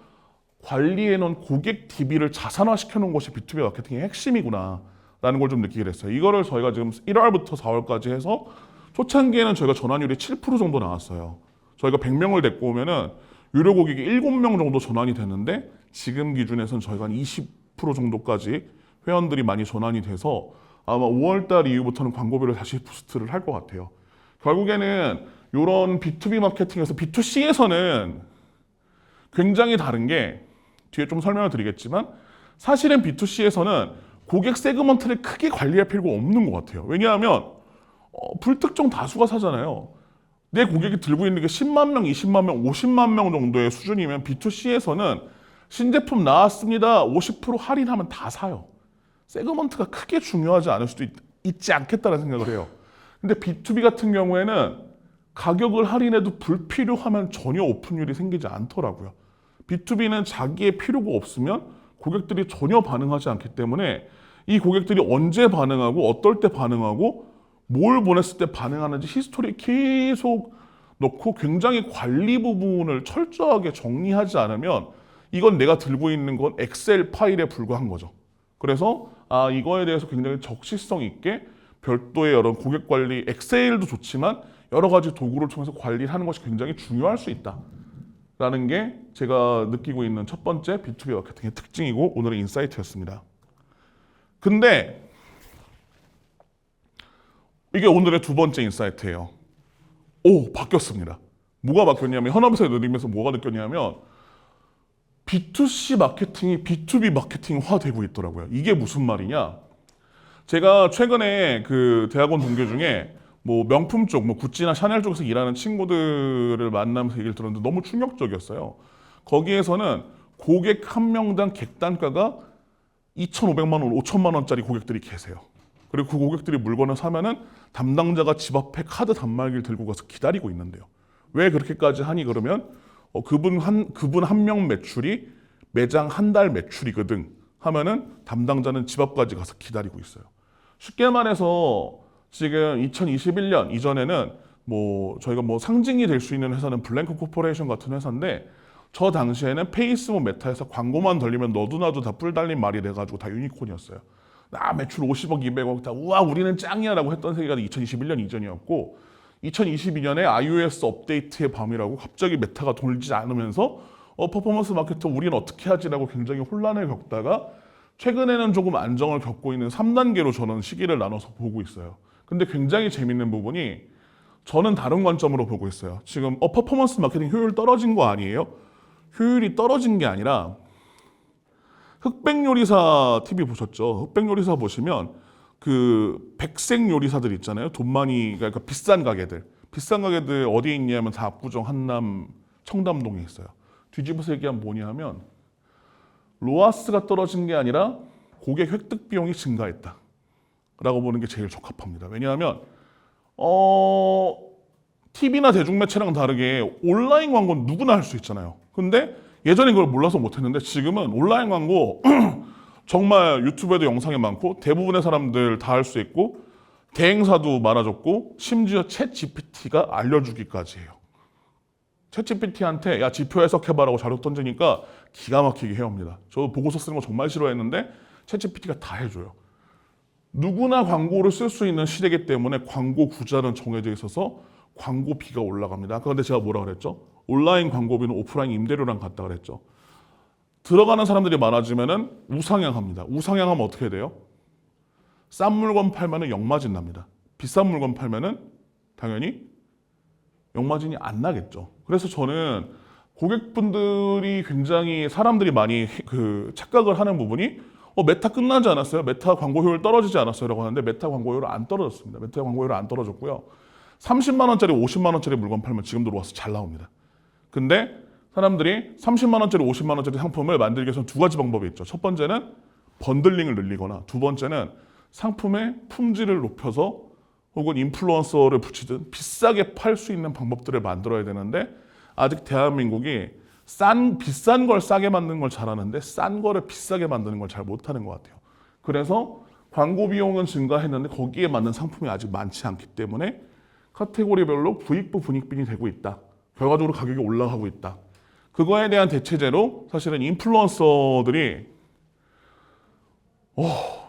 관리해 놓은 고객 DB를 자산화시켜 놓은 것이 B2B 마케팅의 핵심이구나 라는 걸 좀 느끼게 됐어요. 이거를 저희가 지금 1월부터 4월까지 해서 초창기에는 저희가 전환율이 7% 정도 나왔어요. 저희가 100명을 데리고 오면은 유료 고객이 7명 정도 전환이 되는데 지금 기준에서는 저희가 한 20% 정도까지 회원들이 많이 전환이 돼서 아마 5월달 이후부터는 광고비를 다시 부스트를 할 것 같아요. 결국에는 이런 B2B 마케팅에서 B2C에서는 굉장히 다른 게 뒤에 좀 설명을 드리겠지만 사실은 B2C에서는 고객 세그먼트를 크게 관리할 필요가 없는 것 같아요. 왜냐하면 불특정 다수가 사잖아요. 내 고객이 들고 있는 게 10만 명, 20만 명, 50만 명 정도의 수준이면 B2C에서는 신제품 나왔습니다. 50% 할인하면 다 사요. 세그먼트가 크게 중요하지 않을 수도 있지 않겠다는 생각을 해요. 근데 B2B 같은 경우에는 가격을 할인해도 불필요하면 전혀 오픈율이 생기지 않더라고요. B2B는 자기의 필요가 없으면 고객들이 전혀 반응하지 않기 때문에 이 고객들이 언제 반응하고 어떨 때 반응하고 뭘 보냈을 때 반응하는지 히스토리 계속 넣고 굉장히 관리 부분을 철저하게 정리하지 않으면 이건 내가 들고 있는 건 엑셀 파일에 불과한 거죠. 그래서 이거에 대해서 굉장히 적시성 있게 별도의 여러 고객 관리, 엑셀도 좋지만 여러 가지 도구를 통해서 관리를 하는 것이 굉장히 중요할 수 있다. 게 제가 느끼고 있는 첫 번째 B2B 마케팅의 특징이고 오늘의 인사이트였습니다. 근데 이게 오늘의 두 번째 인사이트예요. 오, 바뀌었습니다. 뭐가 바뀌었냐면 현업에서의 느림에서 뭐가 느꼈냐면 B2C 마케팅이 B2B 마케팅화 되고 있더라고요. 이게 무슨 말이냐? 제가 최근에 그 대학원 동기 중에 뭐 명품 쪽, 뭐 구찌나 샤넬 쪽에서 일하는 친구들을 만나면서 얘기를 들었는데 너무 충격적이었어요. 거기에서는 고객 한 명당 객단가가 2,500만 원, 5천만 원짜리 고객들이 계세요. 그리고 그 고객들이 물건을 사면은 담당자가 집 앞에 카드 단말기를 들고 가서 기다리고 있는데요. 왜 그렇게까지 하니 그러면 그분 한 명 매출이 매장 한 달 매출이거든 하면은 담당자는 집 앞까지 가서 기다리고 있어요. 쉽게 말해서 지금 2021년 이전에는 뭐 저희가 뭐 상징이 될 수 있는 회사는 블랭크 코퍼레이션 같은 회사인데 저 당시에는 페이스북 메타에서 광고만 돌리면 너도 나도 다 뿔 달린 말이 돼가지고 다 유니콘이었어요. 나 매출 50억, 200억 다 우와 우리는 짱이야라고 했던 세계가 2021년 이전이었고 2022년에 iOS 업데이트의 밤이라고 갑자기 메타가 돌지 않으면서 퍼포먼스 마케터 우리는 어떻게 하지라고 굉장히 혼란을 겪다가 최근에는 조금 안정을 겪고 있는 3단계로 저는 시기를 나눠서 보고 있어요. 근데 굉장히 재밌는 부분이 저는 다른 관점으로 보고 있어요. 지금 퍼포먼스 마케팅 효율 떨어진 거 아니에요? 효율이 떨어진 게 아니라 흑백 요리사 TV 보셨죠? 흑백 요리사 보시면 그 백색 요리사들 있잖아요. 돈 많이 그러니까 비싼 가게들. 비싼 가게들 어디에 있냐면 다 압구정, 한남, 청담동에 있어요. 뒤집어서 얘기하면 뭐냐 하면 로아스가 떨어진 게 아니라 고객 획득 비용이 증가했다. 라고 보는 게 제일 적합합니다. 왜냐하면 TV나 대중매체랑 다르게 온라인 광고는 누구나 할 수 있잖아요. 근데 예전에 그걸 몰라서 못했는데 지금은 온라인 광고 정말 유튜브에도 영상이 많고 대부분의 사람들 다 할 수 있고 대행사도 많아졌고 심지어 챗 GPT가 알려주기까지 해요. 챗 GPT한테 야 지표 해석해봐라고 자료 던지니까 기가 막히게 해옵니다. 저 보고서 쓰는 거 정말 싫어했는데 챗 GPT가 다 해줘요. 누구나 광고를 쓸 수 있는 시대이기 때문에 광고 구자는 정해져 있어서 광고비가 올라갑니다. 그런데 제가 뭐라 그랬죠? 온라인 광고비는 오프라인 임대료랑 같다 그랬죠. 들어가는 사람들이 많아지면은 우상향합니다. 우상향하면 어떻게 돼요? 싼 물건 팔면은 역마진 납니다. 비싼 물건 팔면은 당연히 역마진이 안 나겠죠. 그래서 저는 고객분들이 굉장히 사람들이 많이 그 착각을 하는 부분이 메타 끝나지 않았어요? 메타 광고 효율 떨어지지 않았어요? 라고 하는데 메타 광고 효율 안 떨어졌습니다. 메타 광고 효율 안 떨어졌고요. 30만 원짜리, 50만 원짜리 물건 팔면 지금도 들어와서 잘 나옵니다. 근데 사람들이 30만 원짜리, 50만 원짜리 상품을 만들기 위해서는 두 가지 방법이 있죠. 첫 번째는 번들링을 늘리거나 두 번째는 상품의 품질을 높여서 혹은 인플루언서를 붙이든 비싸게 팔 수 있는 방법들을 만들어야 되는데 아직 대한민국이 비싼 걸 싸게 만드는 걸 잘하는데 싼 거를 비싸게 만드는 걸 잘 못하는 것 같아요. 그래서 광고 비용은 증가했는데 거기에 맞는 상품이 아직 많지 않기 때문에 카테고리별로 부익부 분익빈이 되고 있다. 결과적으로 가격이 올라가고 있다. 그거에 대한 대체제로 사실은 인플루언서들이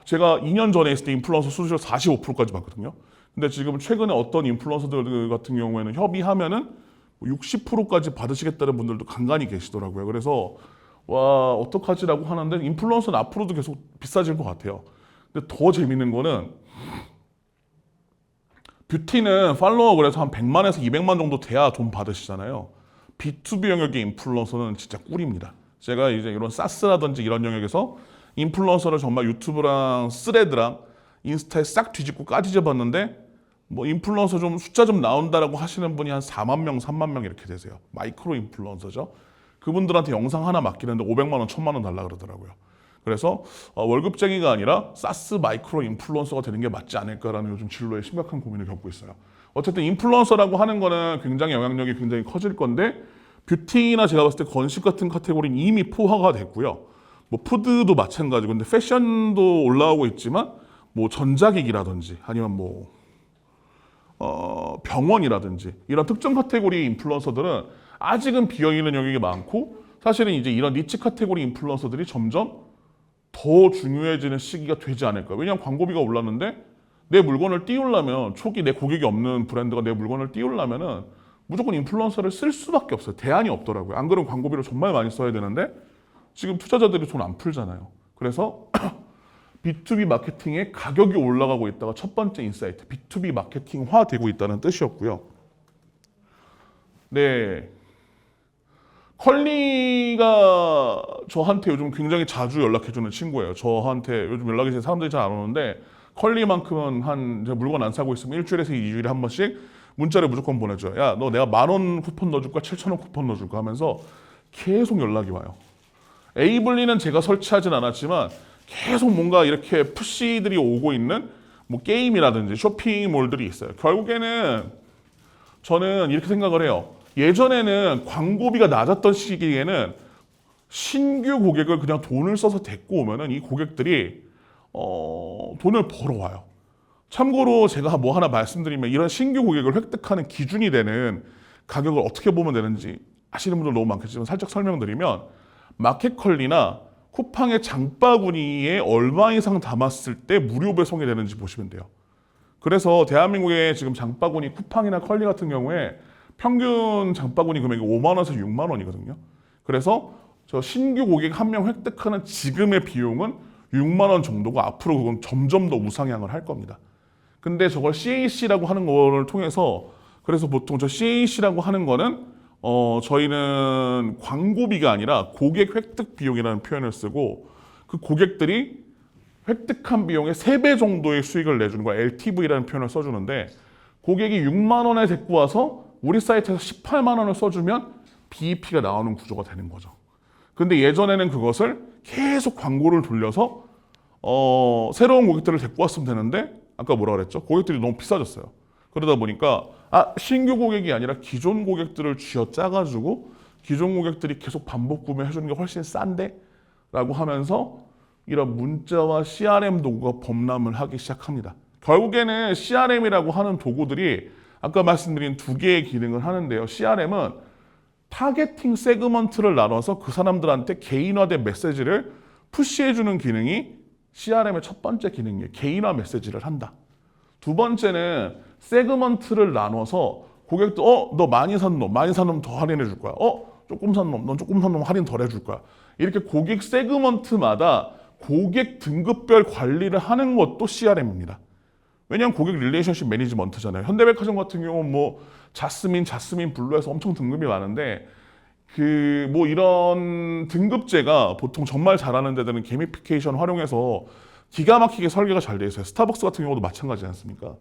제가 2년 전에 있을 때 인플루언서 수수료 45%까지 받거든요. 근데 지금 최근에 어떤 인플루언서들 같은 경우에는 협의하면은 60%까지 받으시겠다는 분들도 간간히 계시더라고요. 그래서 와 어떡하지라고 하는데 인플루언서는 앞으로도 계속 비싸질 것 같아요. 근데 더 재밌는 거는 뷰티는 팔로워 그래서 한 100만에서 200만 정도 돼야 돈 받으시잖아요. B2B 영역의 인플루언서는 진짜 꿀입니다. 제가 이제 이런 사스라든지 이런 영역에서 인플루언서를 정말 유튜브랑 스레드랑 인스타에 싹 뒤집고 까지져 봤는데 뭐 인플루언서 좀 숫자 좀 나온다라고 하시는 분이 한 4만 명, 3만 명 이렇게 되세요. 마이크로 인플루언서죠. 그분들한테 영상 하나 맡기는데 500만 원, 1000만 원 달라 그러더라고요. 그래서 월급쟁이가 아니라 사스 마이크로 인플루언서가 되는 게 맞지 않을까라는 요즘 진로에 심각한 고민을 겪고 있어요. 어쨌든 인플루언서라고 하는 거는 굉장히 영향력이 굉장히 커질 건데 뷰티나 제가 봤을 때 건식 같은 카테고리는 이미 포화가 됐고요. 뭐 푸드도 마찬가지고 근데 패션도 올라오고 있지만 뭐 전자기기라든지 아니면 뭐 병원이라든지 이런 특정 카테고리 인플루언서들은 아직은 비어있는 영역이 많고 사실은 이제 이런 니치 카테고리 인플루언서들이 점점 더 중요해지는 시기가 되지 않을까. 왜냐하면 광고비가 올랐는데 내 물건을 띄우려면 초기 내 고객이 없는 브랜드가 내 물건을 띄우려면은 무조건 인플루언서를 쓸 수밖에 없어요. 대안이 없더라고요. 안 그러면 광고비를 정말 많이 써야 되는데 지금 투자자들이 돈 안 풀잖아요. 그래서 B2B 마케팅의 가격이 올라가고 있다가 첫 번째 인사이트, B2B 마케팅화 되고 있다는 뜻이었고요. 네. 컬리가 저한테 요즘 굉장히 자주 연락해주는 친구예요. 저한테 요즘 연락이 제 사람들이 잘 안 오는데 컬리만큼은 한 제가 물건 안 사고 있으면 일주일에서 2주일에 한 번씩 문자를 무조건 보내줘요. 야, 너 내가 10,000원 쿠폰 넣어줄까? 7,000원 쿠폰 넣어줄까? 하면서 계속 연락이 와요. 에이블리는 제가 설치하진 않았지만 계속 뭔가 이렇게 푸시들이 오고 있는 뭐 게임이라든지 쇼핑몰들이 있어요. 결국에는 저는 이렇게 생각을 해요. 예전에는 광고비가 낮았던 시기에는 신규 고객을 그냥 돈을 써서 데리고 오면은 이 고객들이 돈을 벌어와요. 참고로 제가 뭐 하나 말씀드리면 이런 신규 고객을 획득하는 기준이 되는 가격을 어떻게 보면 되는지 아시는 분들 너무 많겠지만 살짝 설명드리면 마켓컬리나 쿠팡의 장바구니에 얼마 이상 담았을 때 무료 배송이 되는지 보시면 돼요. 그래서 대한민국의 지금 장바구니 쿠팡이나 컬리 같은 경우에 평균 장바구니 금액이 5만 원에서 6만 원이거든요. 그래서 저 신규 고객 한 명 획득하는 지금의 비용은 6만 원 정도고 앞으로 그건 점점 더 우상향을 할 겁니다. 근데 저걸 CAC라고 하는 거를 통해서 그래서 보통 저 CAC라고 하는 거는 저희는 광고비가 아니라 고객 획득 비용이라는 표현을 쓰고 그 고객들이 획득한 비용의 3배 정도의 수익을 내주는 거 LTV라는 표현을 써주는데 고객이 6만 원에 데리고 와서 우리 사이트에서 18만 원을 써주면 BEP가 나오는 구조가 되는 거죠. 근데 예전에는 그것을 계속 광고를 돌려서 새로운 고객들을 데리고 왔으면 되는데 아까 뭐라 그랬죠? 고객들이 너무 비싸졌어요. 그러다 보니까 신규 고객이 아니라 기존 고객들을 쥐어짜가지고 기존 고객들이 계속 반복 구매해주는 게 훨씬 싼데? 라고 하면서 이런 문자와 CRM 도구가 범람을 하기 시작합니다. 결국에는 CRM이라고 하는 도구들이 아까 말씀드린 2개의 기능을 하는데요. CRM은 타겟팅 세그먼트를 나눠서 그 사람들한테 개인화된 메시지를 푸시해주는 기능이 CRM의 첫 번째 기능이에요. 개인화 메시지를 한다. 두 번째는 세그먼트를 나눠서 고객도 너 많이 산 놈 더 할인해 줄 거야. 조금 산 놈, 넌 조금 산 놈 할인 덜 해줄 거야. 이렇게 고객 세그먼트마다 고객 등급별 관리를 하는 것도 CRM입니다. 왜냐하면 고객 릴레이션십 매니지먼트잖아요. 현대백화점 같은 경우는 뭐 자스민 블루에서 엄청 등급이 많은데 뭐 이런 등급제가 보통 정말 잘하는 데들은 게미피케이션 활용해서 기가 막히게 설계가 잘 돼 있어요. 스타벅스 같은 경우도 마찬가지지 않습니까?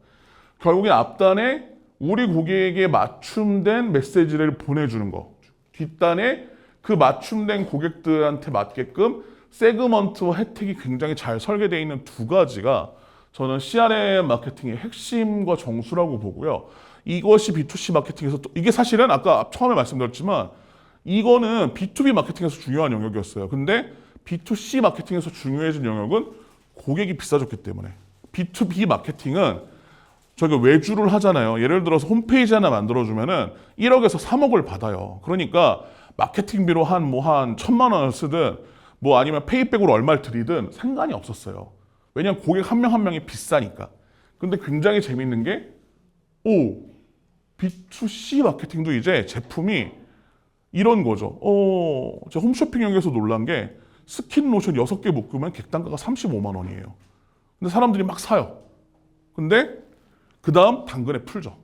결국에 앞단에 우리 고객에게 맞춤된 메시지를 보내주는 거, 뒷단에 그 맞춤된 고객들한테 맞게끔 세그먼트와 혜택이 굉장히 잘 설계되어 있는 2가지가 저는 CRM 마케팅의 핵심과 정수라고 보고요. 이것이 B2C 마케팅에서 또 이게 사실은 아까 처음에 말씀드렸지만 이거는 B2B 마케팅에서 중요한 영역이었어요. 근데 B2C 마케팅에서 중요해진 영역은 고객이 비싸졌기 때문에 B2B 마케팅은 저희가 외주를 하잖아요. 예를 들어서 홈페이지 하나 만들어주면은 1억에서 3억을 받아요. 그러니까 마케팅비로 한 1,000만 원을 쓰든 뭐 아니면 페이백으로 얼마를 드리든 상관이 없었어요. 왜냐하면 고객 한 명 한 명이 비싸니까. 근데 굉장히 재밌는 게 B2C 마케팅도 이제 제품이 이런 거죠. 제가 홈쇼핑 영역에서 놀란 게 스킨 로션 6개 묶으면 객단가가 35만 원이에요. 근데 사람들이 막 사요. 근데 그 다음 당근에 풀죠.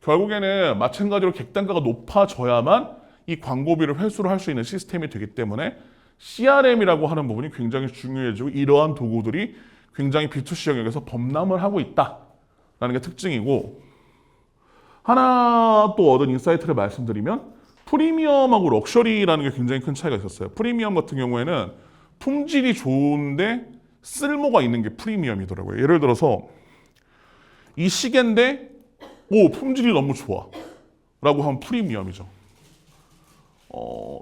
결국에는 마찬가지로 객단가가 높아져야만 이 광고비를 회수를 할 수 있는 시스템이 되기 때문에 CRM이라고 하는 부분이 굉장히 중요해지고 이러한 도구들이 굉장히 B2C 영역에서 범람을 하고 있다라는 게 특징이고 하나 또 얻은 인사이트를 말씀드리면 프리미엄하고 럭셔리라는 게 굉장히 큰 차이가 있었어요. 프리미엄 같은 경우에는 품질이 좋은데 쓸모가 있는 게 프리미엄이더라고요. 예를 들어서 이 시계인데 품질이 너무 좋아 라고 하면 프리미엄이죠.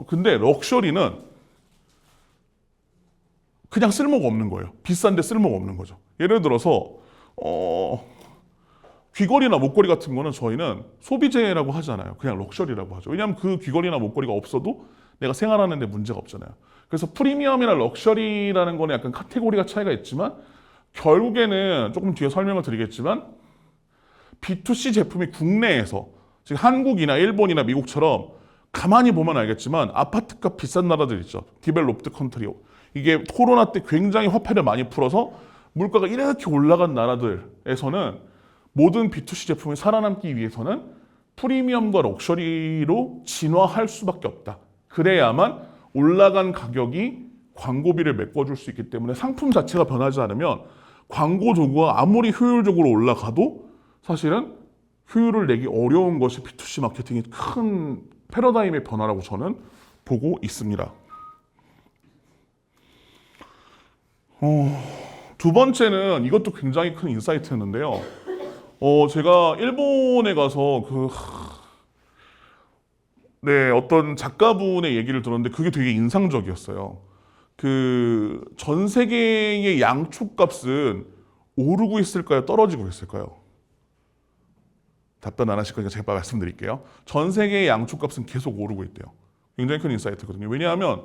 근데 럭셔리는 그냥 쓸모가 없는 거예요. 비싼데 쓸모가 없는 거죠. 예를 들어서 귀걸이나 목걸이 같은 거는 저희는 소비재라고 하잖아요. 그냥 럭셔리라고 하죠. 왜냐하면 그 귀걸이나 목걸이가 없어도 내가 생활하는 데 문제가 없잖아요. 그래서 프리미엄이나 럭셔리라는 거는 약간 카테고리가 차이가 있지만 결국에는 조금 뒤에 설명을 드리겠지만 B2C 제품이 국내에서 지금 한국이나 일본이나 미국처럼 가만히 보면 알겠지만 아파트값 비싼 나라들 있죠. 디벨롭드 컨트리. 이게 코로나 때 굉장히 화폐를 많이 풀어서 물가가 이렇게 올라간 나라들에서는 모든 B2C 제품이 살아남기 위해서는 프리미엄과 럭셔리로 진화할 수밖에 없다. 그래야만 올라간 가격이 광고비를 메꿔줄 수 있기 때문에 상품 자체가 변하지 않으면 광고 도구가 아무리 효율적으로 올라가도 사실은 효율을 내기 어려운 것이 B2C 마케팅의 큰 패러다임의 변화라고 저는 보고 있습니다. 두 번째는 이것도 굉장히 큰 인사이트였는데요. 제가 일본에 가서 어떤 작가분의 얘기를 들었는데 그게 되게 인상적이었어요. 전 세계의 양초값은 오르고 있을까요? 떨어지고 있을까요? 답변 안 하실 거니까 제가 말씀드릴게요. 전 세계의 양초값은 계속 오르고 있대요. 굉장히 큰 인사이트거든요. 왜냐하면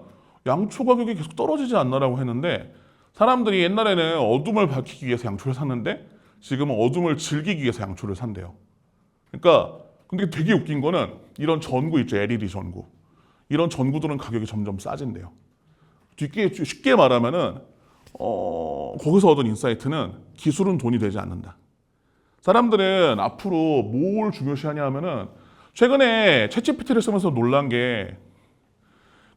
양초 가격이 계속 떨어지지 않나라고 했는데 사람들이 옛날에는 어둠을 밝히기 위해서 양초를 샀는데 지금은 어둠을 즐기기 위해서 양초를 산대요. 그러니까 근데 되게 웃긴 거는 이런 전구 있죠. LED 전구. 이런 전구들은 가격이 점점 싸진대요. 쉽게 말하면은 거기서 얻은 인사이트는 기술은 돈이 되지 않는다. 사람들은 앞으로 뭘 중요시하냐 하면은 최근에 챗GPT를 쓰면서 놀란 게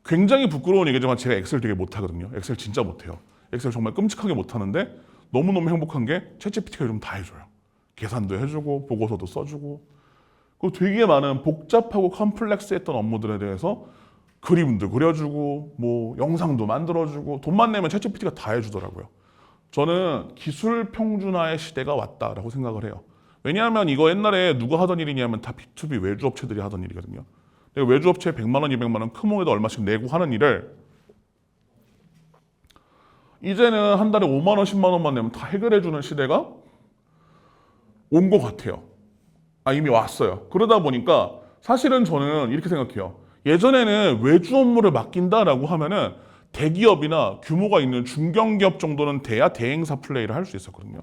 굉장히 부끄러운 얘기지만 제가 엑셀 되게 못하거든요. 엑셀 진짜 못해요. 엑셀 정말 끔찍하게 못하는데 너무너무 행복한 게 챗GPT가 좀 다 해줘요. 계산도 해주고 보고서도 써주고 그리고 되게 많은 복잡하고 컴플렉스했던 업무들에 대해서 그림도 그려주고 뭐 영상도 만들어주고 돈만 내면 챗GPT가 다 해주더라고요. 저는 기술 평준화의 시대가 왔다라고 생각을 해요. 왜냐하면 이거 옛날에 누가 하던 일이냐면 다 B2B 외주 업체들이 하던 일이거든요. 외주 업체에 100만 원, 200만 원 크몽에도 얼마씩 내고 하는 일을 이제는 한 달에 5만 원, 10만 원만 내면 다 해결해 주는 시대가 온 것 같아요. 이미 왔어요. 그러다 보니까 사실은 저는 이렇게 생각해요. 예전에는 외주 업무를 맡긴다라고 하면은 대기업이나 규모가 있는 중견기업 정도는 돼야 대행사 플레이를 할 수 있었거든요.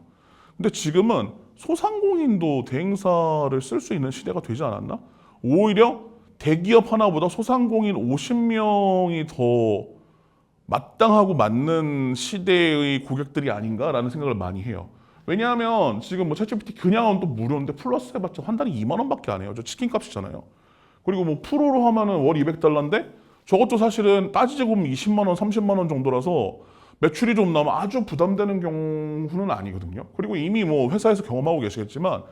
근데 지금은 소상공인도 대행사를 쓸 수 있는 시대가 되지 않았나? 오히려 대기업 하나보다 소상공인 50명이 더 마땅하고 맞는 시대의 고객들이 아닌가라는 생각을 많이 해요. 왜냐하면 지금 뭐 챗GPT 그냥 하면 또 무료인데 플러스 해봤자 한 달에 2만 원밖에 안 해요. 저 치킨 값이잖아요. 그리고 뭐 프로로 하면은 월 200달러인데 저것도 사실은 따지고 보면 20만 원, 30만 원 정도라서 매출이 좀 나면 아주 부담되는 경우는 아니거든요. 그리고 이미 뭐 회사에서 경험하고 계시겠지만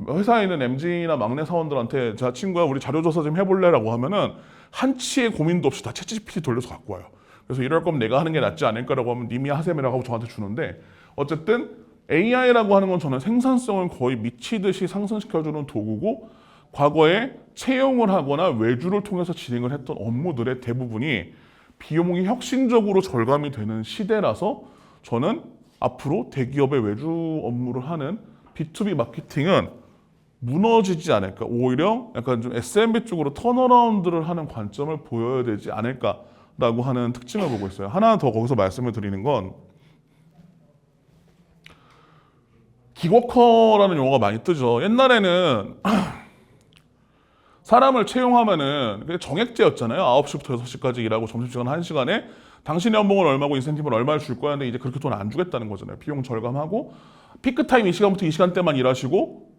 회사에 있는 MZ나 막내 사원들한테 자 친구야 우리 자료조사 좀 해볼래라고 하면은 한치의 고민도 없이 다 챗GPT 돌려서 갖고 와요. 그래서 이럴 거면 내가 하는 게 낫지 않을까라고 하면 님이 하셈이라고 하고 저한테 주는데 어쨌든 AI라고 하는 건 저는 생산성을 거의 미치듯이 상승시켜주는 도구고 과거에 채용을 하거나 외주를 통해서 진행을 했던 업무들의 대부분이 비용이 혁신적으로 절감이 되는 시대라서 저는 앞으로 대기업의 외주 업무를 하는 B2B 마케팅은 무너지지 않을까 오히려 약간 좀 SMB 쪽으로 턴어라운드를 하는 관점을 보여야 되지 않을까라고 하는 특징을 보고 있어요. 하나 더 거기서 말씀을 드리는 건 기워커라는 용어가 많이 뜨죠. 옛날에는 사람을 채용하면은 정액제였잖아요. 9시부터 6시까지 일하고 점심시간 1시간에 당신의 연봉은 얼마고 인센티브는 얼마를 줄 거야 하는데 이제 그렇게 돈 안 주겠다는 거잖아요. 비용 절감하고 피크타임 이 시간부터 이 시간대만 일하시고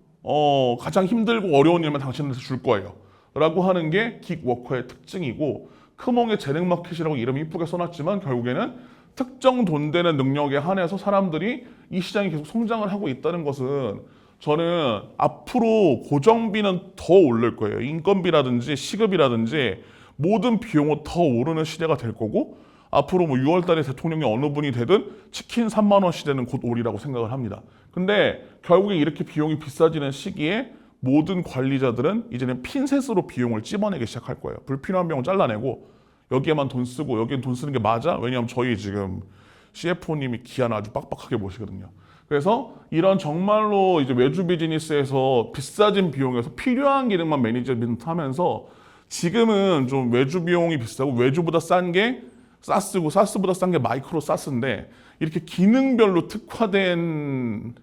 가장 힘들고 어려운 일만 당신한테 줄 거예요. 라고 하는 게 긱워커의 특징이고 크몽의 재능마켓이라고 이름 이쁘게 써놨지만 결국에는 특정 돈 되는 능력에 한해서 사람들이 이 시장이 계속 성장을 하고 있다는 것은 저는 앞으로 고정비는 더 오를 거예요. 인건비라든지 시급이라든지 모든 비용은 더 오르는 시대가 될 거고 앞으로 뭐 6월 달에 대통령이 어느 분이 되든 치킨 3만 원 시대는 곧 오리라고 생각을 합니다. 근데 결국에 이렇게 비용이 비싸지는 시기에 모든 관리자들은 이제는 핀셋으로 비용을 찝어내기 시작할 거예요. 불필요한 비용을 잘라내고 여기에만 돈 쓰고 여기엔 돈 쓰는 게 맞아? 왜냐하면 저희 지금 CFO님이 기한 아주 빡빡하게 모시거든요. 그래서 이런 정말로 이제 외주 비즈니스에서 비싸진 비용에서 필요한 기능만 매니지먼트 하면서 지금은 좀 외주 비용이 비싸고 외주보다 싼 게 사스고 사스보다 싼 게 마이크로 사스인데 이렇게 기능별로 특화된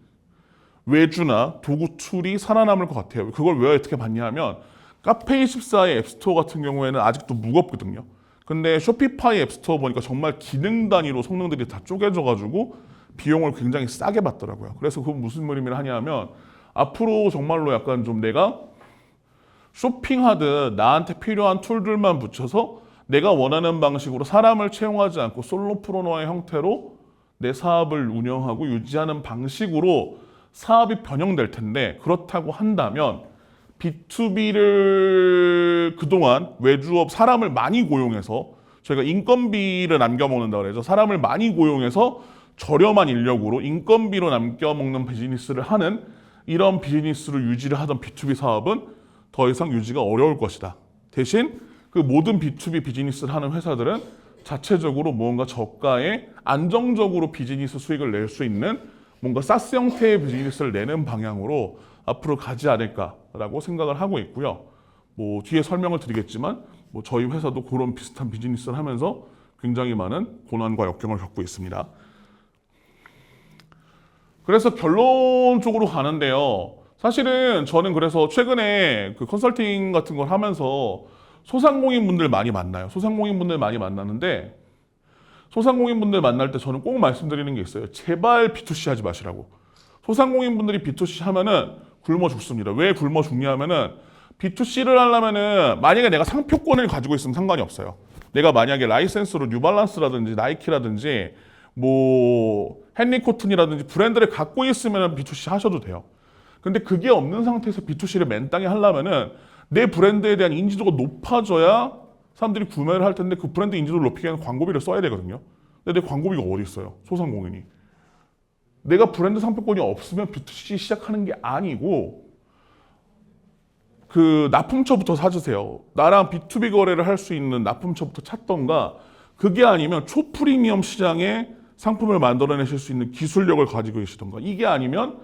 외주나 도구 툴이 살아남을 것 같아요. 그걸 왜 어떻게 봤냐 하면 카페24의 앱스토어 같은 경우에는 아직도 무겁거든요. 근데 쇼피파이 앱스토어 보니까 정말 기능 단위로 성능들이 다 쪼개져가지고 비용을 굉장히 싸게 받더라고요. 그래서 그건 무슨 의미를 하냐면 앞으로 정말로 약간 좀 내가 쇼핑하듯 나한테 필요한 툴들만 붙여서 내가 원하는 방식으로 사람을 채용하지 않고 솔로프로너의 형태로 내 사업을 운영하고 유지하는 방식으로 사업이 변형될 텐데, 그렇다고 한다면 B2B를 그동안 외주업 사람을 많이 고용해서 저희가 인건비를 남겨먹는다 그래서 사람을 많이 고용해서 저렴한 인력으로 인건비로 남겨먹는 비즈니스를 하는 이런 비즈니스를 유지를 하던 B2B 사업은 더 이상 유지가 어려울 것이다. 대신 그 모든 B2B 비즈니스를 하는 회사들은 자체적으로 뭔가 저가의 안정적으로 비즈니스 수익을 낼 수 있는 뭔가 사스 형태의 비즈니스를 내는 방향으로 앞으로 가지 않을까라고 생각을 하고 있고요. 뭐 뒤에 설명을 드리겠지만 뭐 저희 회사도 그런 비슷한 비즈니스를 하면서 굉장히 많은 고난과 역경을 겪고 있습니다. 그래서 결론적으로 가는데요. 사실은 저는 그래서 최근에 그 컨설팅 같은 걸 하면서 소상공인분들 많이 만나요. 소상공인분들 많이 만나는데 소상공인분들 만날 때 저는 꼭 말씀드리는 게 있어요. 제발 B2C 하지 마시라고. 소상공인분들이 B2C 하면은 굶어 죽습니다. 왜 굶어 죽냐면은 B2C를 하려면은 만약에 내가 상표권을 가지고 있으면 상관이 없어요. 내가 만약에 라이센스로 뉴발란스라든지 나이키라든지 뭐 헨리 코튼이라든지 브랜드를 갖고 있으면 B2C 하셔도 돼요. 근데 그게 없는 상태에서 B2C를 맨땅에 하려면은 내 브랜드에 대한 인지도가 높아져야 사람들이 구매를 할 텐데 그 브랜드 인지도를 높이기 위해서 광고비를 써야 되거든요. 근데 내 광고비가 어디 있어요? 소상공인이. 내가 브랜드 상표권이 없으면 B2C 시작하는 게 아니고 그 납품처부터 사주세요. 나랑 B2B 거래를 할 수 있는 납품처부터 찾던가, 그게 아니면 초프리미엄 시장에 상품을 만들어내실 수 있는 기술력을 가지고 계시던가, 이게 아니면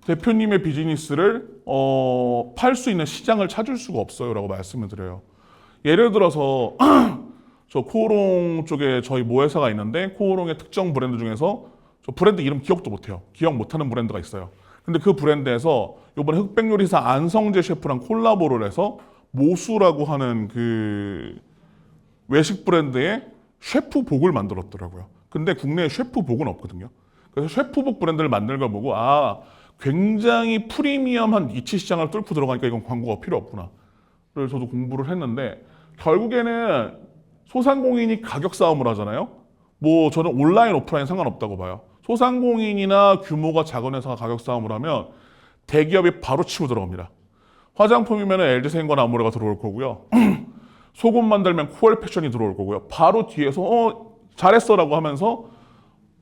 대표님의 비즈니스를 팔 수 있는 시장을 찾을 수가 없어요 라고 말씀을 드려요. 예를 들어서 저 코오롱 쪽에 저희 모회사가 있는데 코오롱의 특정 브랜드 중에서 저 브랜드 이름 기억도 못해요. 기억 못하는 브랜드가 있어요. 근데 그 브랜드에서 이번에 흑백요리사 안성재 셰프랑 콜라보를 해서 모수라고 하는 그 외식 브랜드의 셰프복을 만들었더라고요. 근데 국내에 셰프복은 없거든요. 그래서 셰프복 브랜드를 만든 걸 보고 굉장히 프리미엄한 니치 시장을 뚫고 들어가니까 이건 광고가 필요 없구나. 그래서 저도 공부를 했는데 결국에는 소상공인이 가격 싸움을 하잖아요. 뭐 저는 온라인 오프라인 상관없다고 봐요. 소상공인이나 규모가 작은 회사가 가격 싸움을 하면 대기업이 바로 치고 들어갑니다. 화장품이면 LG생과 나무래가 들어올 거고요. 속옷 만들면 코엘 패션이 들어올 거고요. 바로 뒤에서 잘했어라고 하면서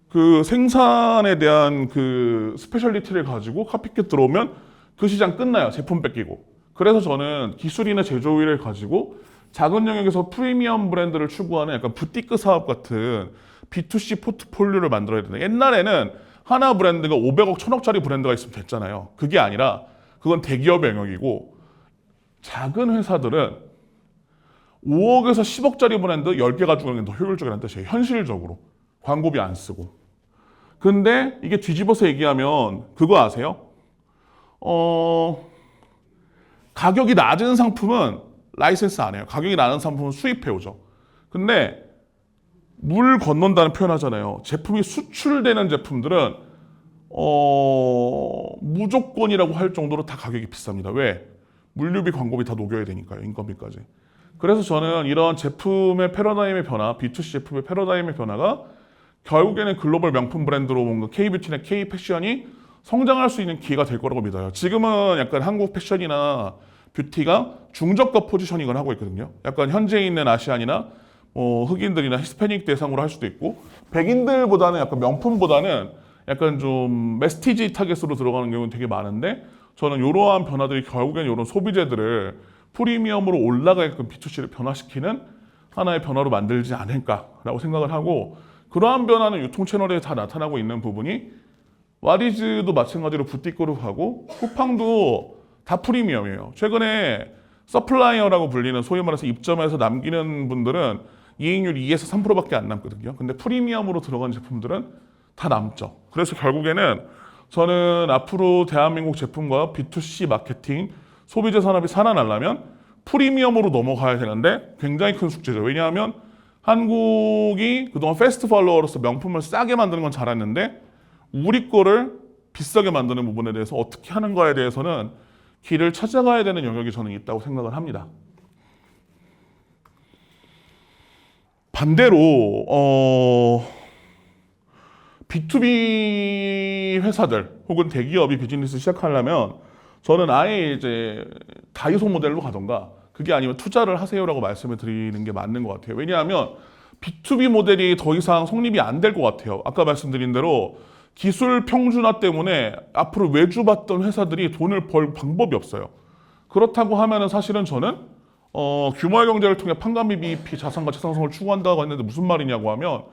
그 생산에 대한 그 스페셜리티를 가지고 카피캣 들어오면 그 시장 끝나요. 제품 뺏기고. 그래서 저는 기술이나 제조위를 가지고 작은 영역에서 프리미엄 브랜드를 추구하는 약간 부티크 사업 같은 B2C 포트폴리오를 만들어야 된다. 옛날에는 하나 브랜드가 500억, 1000억짜리 브랜드가 있으면 됐잖아요. 그게 아니라 그건 대기업의 영역이고 작은 회사들은 5억에서 10억짜리 브랜드 10개 가지고 있는 게 더 효율적이라는 뜻이에요. 현실적으로. 광고비 안 쓰고. 근데 이게 뒤집어서 얘기하면 그거 아세요? 가격이 낮은 상품은 라이센스 안 해요. 가격이 낮은 상품은 수입해 오죠. 근데 물 건넌다는 표현 하잖아요. 제품이 수출되는 제품들은 무조건이라고 할 정도로 다 가격이 비쌉니다. 왜? 물류비, 광고비 다 녹여야 되니까요. 인건비까지. 그래서 저는 이런 제품의 패러다임의 변화, B2C 제품의 패러다임의 변화가 결국에는 글로벌 명품 브랜드로 뭔가 K뷰티나 K패션이 성장할 수 있는 기회가 될 거라고 믿어요. 지금은 약간 한국 패션이나 뷰티가 중저가 포지셔닝을 하고 있거든요. 약간 현재 있는 아시안이나 흑인들이나 히스패닉 대상으로 할 수도 있고, 백인들보다는 약간 명품보다는 약간 좀 메스티지 타겟으로 들어가는 경우는 되게 많은데, 저는 이러한 변화들이 결국엔 이런 소비재들을 프리미엄으로 올라가게끔 B2C를 변화시키는 하나의 변화로 만들지 않을까라고 생각을 하고, 그러한 변화는 유통 채널에 다 나타나고 있는 부분이 와리즈도 마찬가지로 부티크로 가고 쿠팡도 다 프리미엄이에요. 최근에 서플라이어라고 불리는 소위 말해서 입점해서 남기는 분들은 이익률 2에서 3%밖에 안 남거든요. 근데 프리미엄으로 들어간 제품들은 다 남죠. 그래서 결국에는 저는 앞으로 대한민국 제품과 B2C 마케팅, 소비재 산업이 살아나려면 프리미엄으로 넘어가야 되는데 굉장히 큰 숙제죠. 왜냐하면 한국이 그동안 패스트 팔로워로서 명품을 싸게 만드는 건 잘했는데 우리 거를 비싸게 만드는 부분에 대해서 어떻게 하는가에 대해서는 길을 찾아가야 되는 영역이 저는 있다고 생각을 합니다. 반대로 B2B 회사들 혹은 대기업이 비즈니스 시작하려면 저는 아예 이제 다이소 모델로 가던가 그게 아니면 투자를 하세요라고 말씀을 드리는 게 맞는 것 같아요. 왜냐하면 B2B 모델이 더 이상 성립이 안 될 것 같아요. 아까 말씀드린 대로 기술 평준화 때문에 앞으로 외주받던 회사들이 돈을 벌 방법이 없어요. 그렇다고 하면은 사실은 저는 규모의 경제를 통해 판관비, BEP, 자산가치 상승을 추구한다고 했는데 무슨 말이냐고 하면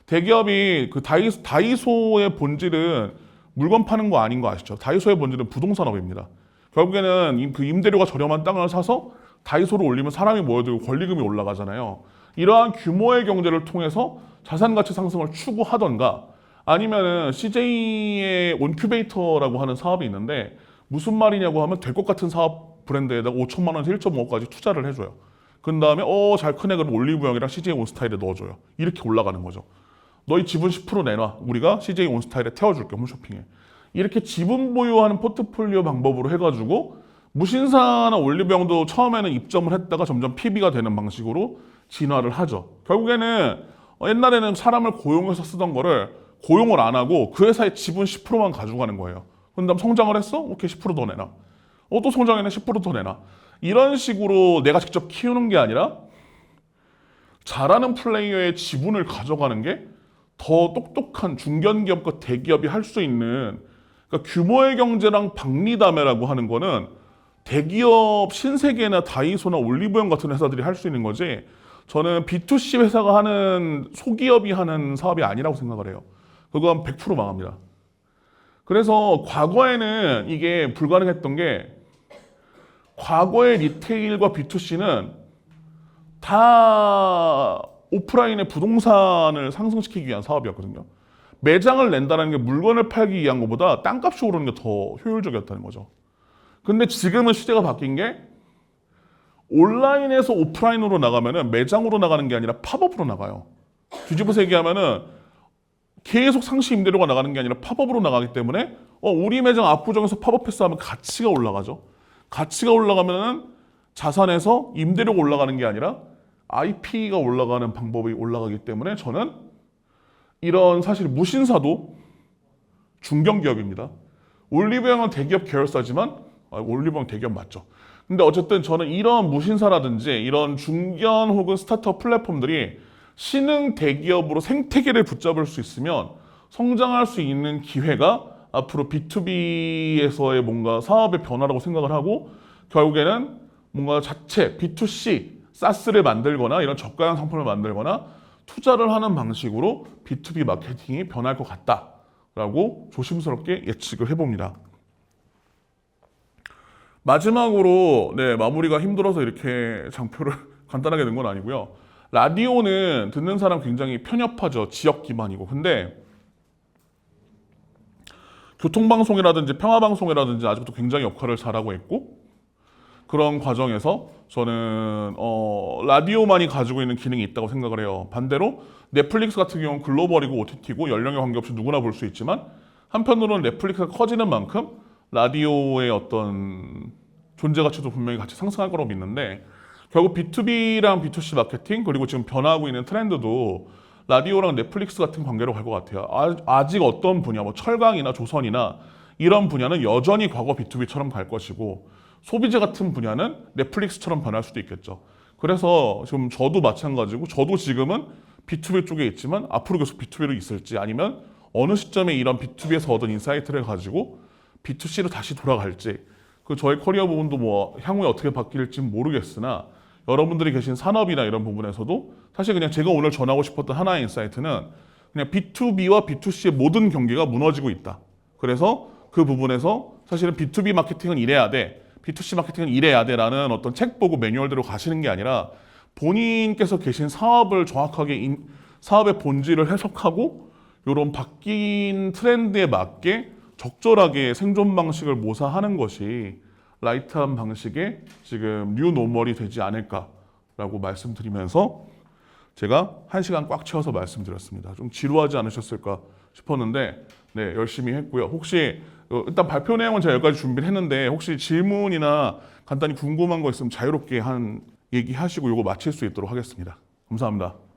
대기업이 그 다이소의 본질은 물건 파는 거 아닌 거 아시죠? 다이소의 본질은 부동산업입니다. 결국에는 그 임대료가 저렴한 땅을 사서 다이소를 올리면 사람이 모여들고 권리금이 올라가잖아요. 이러한 규모의 경제를 통해서 자산가치 상승을 추구하던가 아니면은 CJ의 온큐베이터라고 하는 사업이 있는데 무슨 말이냐고 하면 될 것 같은 사업 브랜드에다가 5천만 원에서 1.5억까지 투자를 해줘요. 그 다음에 잘 크네 그럼 올리브영이랑 CJ 온스타일에 넣어줘요. 이렇게 올라가는 거죠. 너희 지분 10% 내놔. 우리가 CJ 온스타일에 태워줄게 홈쇼핑에. 이렇게 지분 보유하는 포트폴리오 방법으로 해가지고 무신사나 올리브영도 처음에는 입점을 했다가 점점 PB가 되는 방식으로 진화를 하죠. 결국에는 옛날에는 사람을 고용해서 쓰던 거를 고용을 안 하고 그 회사의 지분 10%만 가져가는 거예요. 그 다음 성장을 했어? 오케이 10%더 내놔. 또 성장했네 10%더 내놔. 이런 식으로 내가 직접 키우는 게 아니라 잘하는 플레이어의 지분을 가져가는 게 더 똑똑한 중견기업과 대기업이 할 수 있는 그러니까 규모의 경제랑 박리담회라고 하는 거는 대기업 신세계나 다이소나 올리브영 같은 회사들이 할 수 있는 거지 저는 B2C 회사가 하는 소기업이 하는 사업이 아니라고 생각을 해요. 그건 100% 망합니다. 그래서 과거에는 이게 불가능했던 게 과거의 리테일과 B2C는 다 오프라인의 부동산을 상승시키기 위한 사업이었거든요. 매장을 낸다는 게 물건을 팔기 위한 것보다 땅값이 오르는 게 더 효율적이었다는 거죠. 근데 지금은 시대가 바뀐 게 온라인에서 오프라인으로 나가면은 매장으로 나가는 게 아니라 팝업으로 나가요. 뒤집어서 얘기하면은 계속 상시 임대료가 나가는 게 아니라 팝업으로 나가기 때문에 우리 매장 압구정에서 팝업 패스하면 가치가 올라가죠. 가치가 올라가면은 자산에서 임대료가 올라가는 게 아니라 IP가 올라가는 방법이 올라가기 때문에 저는 이런 사실 무신사도 중견기업입니다. 올리브영은 대기업 계열사지만 올리브영 대기업 맞죠. 근데 어쨌든 저는 이런 무신사라든지 이런 중견 혹은 스타트업 플랫폼들이 신흥 대기업으로 생태계를 붙잡을 수 있으면 성장할 수 있는 기회가 앞으로 B2B에서의 뭔가 사업의 변화라고 생각을 하고 결국에는 뭔가 자체 B2C, 사스를 만들거나 이런 저가형 상품을 만들거나 투자를 하는 방식으로 B2B 마케팅이 변할 것 같다라고 조심스럽게 예측을 해봅니다. 마지막으로 마무리가 힘들어서 이렇게 장표를 간단하게 낸 건 아니고요. 라디오는 듣는 사람 굉장히 편협하죠. 지역 기반이고. 근데 교통방송이라든지 평화방송이라든지 아직도 굉장히 역할을 잘하고 있고 그런 과정에서 저는 라디오만이 가지고 있는 기능이 있다고 생각을 해요. 반대로 넷플릭스 같은 경우는 글로벌이고 OTT고 연령에 관계없이 누구나 볼 수 있지만 한편으로는 넷플릭스가 커지는 만큼 라디오의 어떤 존재 가치도 분명히 같이 상승할 거라고 믿는데 결국 B2B랑 B2C 마케팅 그리고 지금 변화하고 있는 트렌드도 라디오랑 넷플릭스 같은 관계로 갈 것 같아요. 아직 어떤 분야, 뭐 철강이나 조선이나 이런 분야는 여전히 과거 B2B처럼 갈 것이고 소비재 같은 분야는 넷플릭스처럼 변할 수도 있겠죠. 그래서 지금 저도 마찬가지고 저도 지금은 B2B 쪽에 있지만 앞으로 계속 B2B로 있을지 아니면 어느 시점에 이런 B2B에서 얻은 인사이트를 가지고 B2C로 다시 돌아갈지 그 저의 커리어 부분도 뭐 향후에 어떻게 바뀔지 모르겠으나 여러분들이 계신 산업이나 이런 부분에서도 사실 그냥 제가 오늘 전하고 싶었던 하나의 인사이트는 그냥 B2B와 B2C의 모든 경계가 무너지고 있다. 그래서 그 부분에서 사실은 B2B 마케팅은 이래야 돼. B2C 마케팅은 이래야 돼라는 어떤 책 보고 매뉴얼대로 가시는 게 아니라 본인께서 계신 사업을 정확하게 사업의 본질을 해석하고 이런 바뀐 트렌드에 맞게 적절하게 생존 방식을 모사하는 것이 라이트한 방식의 지금 뉴 노멀이 되지 않을까라고 말씀드리면서 제가 1시간 꽉 채워서 말씀드렸습니다. 좀 지루하지 않으셨을까 싶었는데 네, 열심히 했고요. 혹시 일단 발표 내용은 제가 여기까지 준비를 했는데 혹시 질문이나 간단히 궁금한 거 있으면 자유롭게 얘기하시고 이거 마칠 수 있도록 하겠습니다. 감사합니다.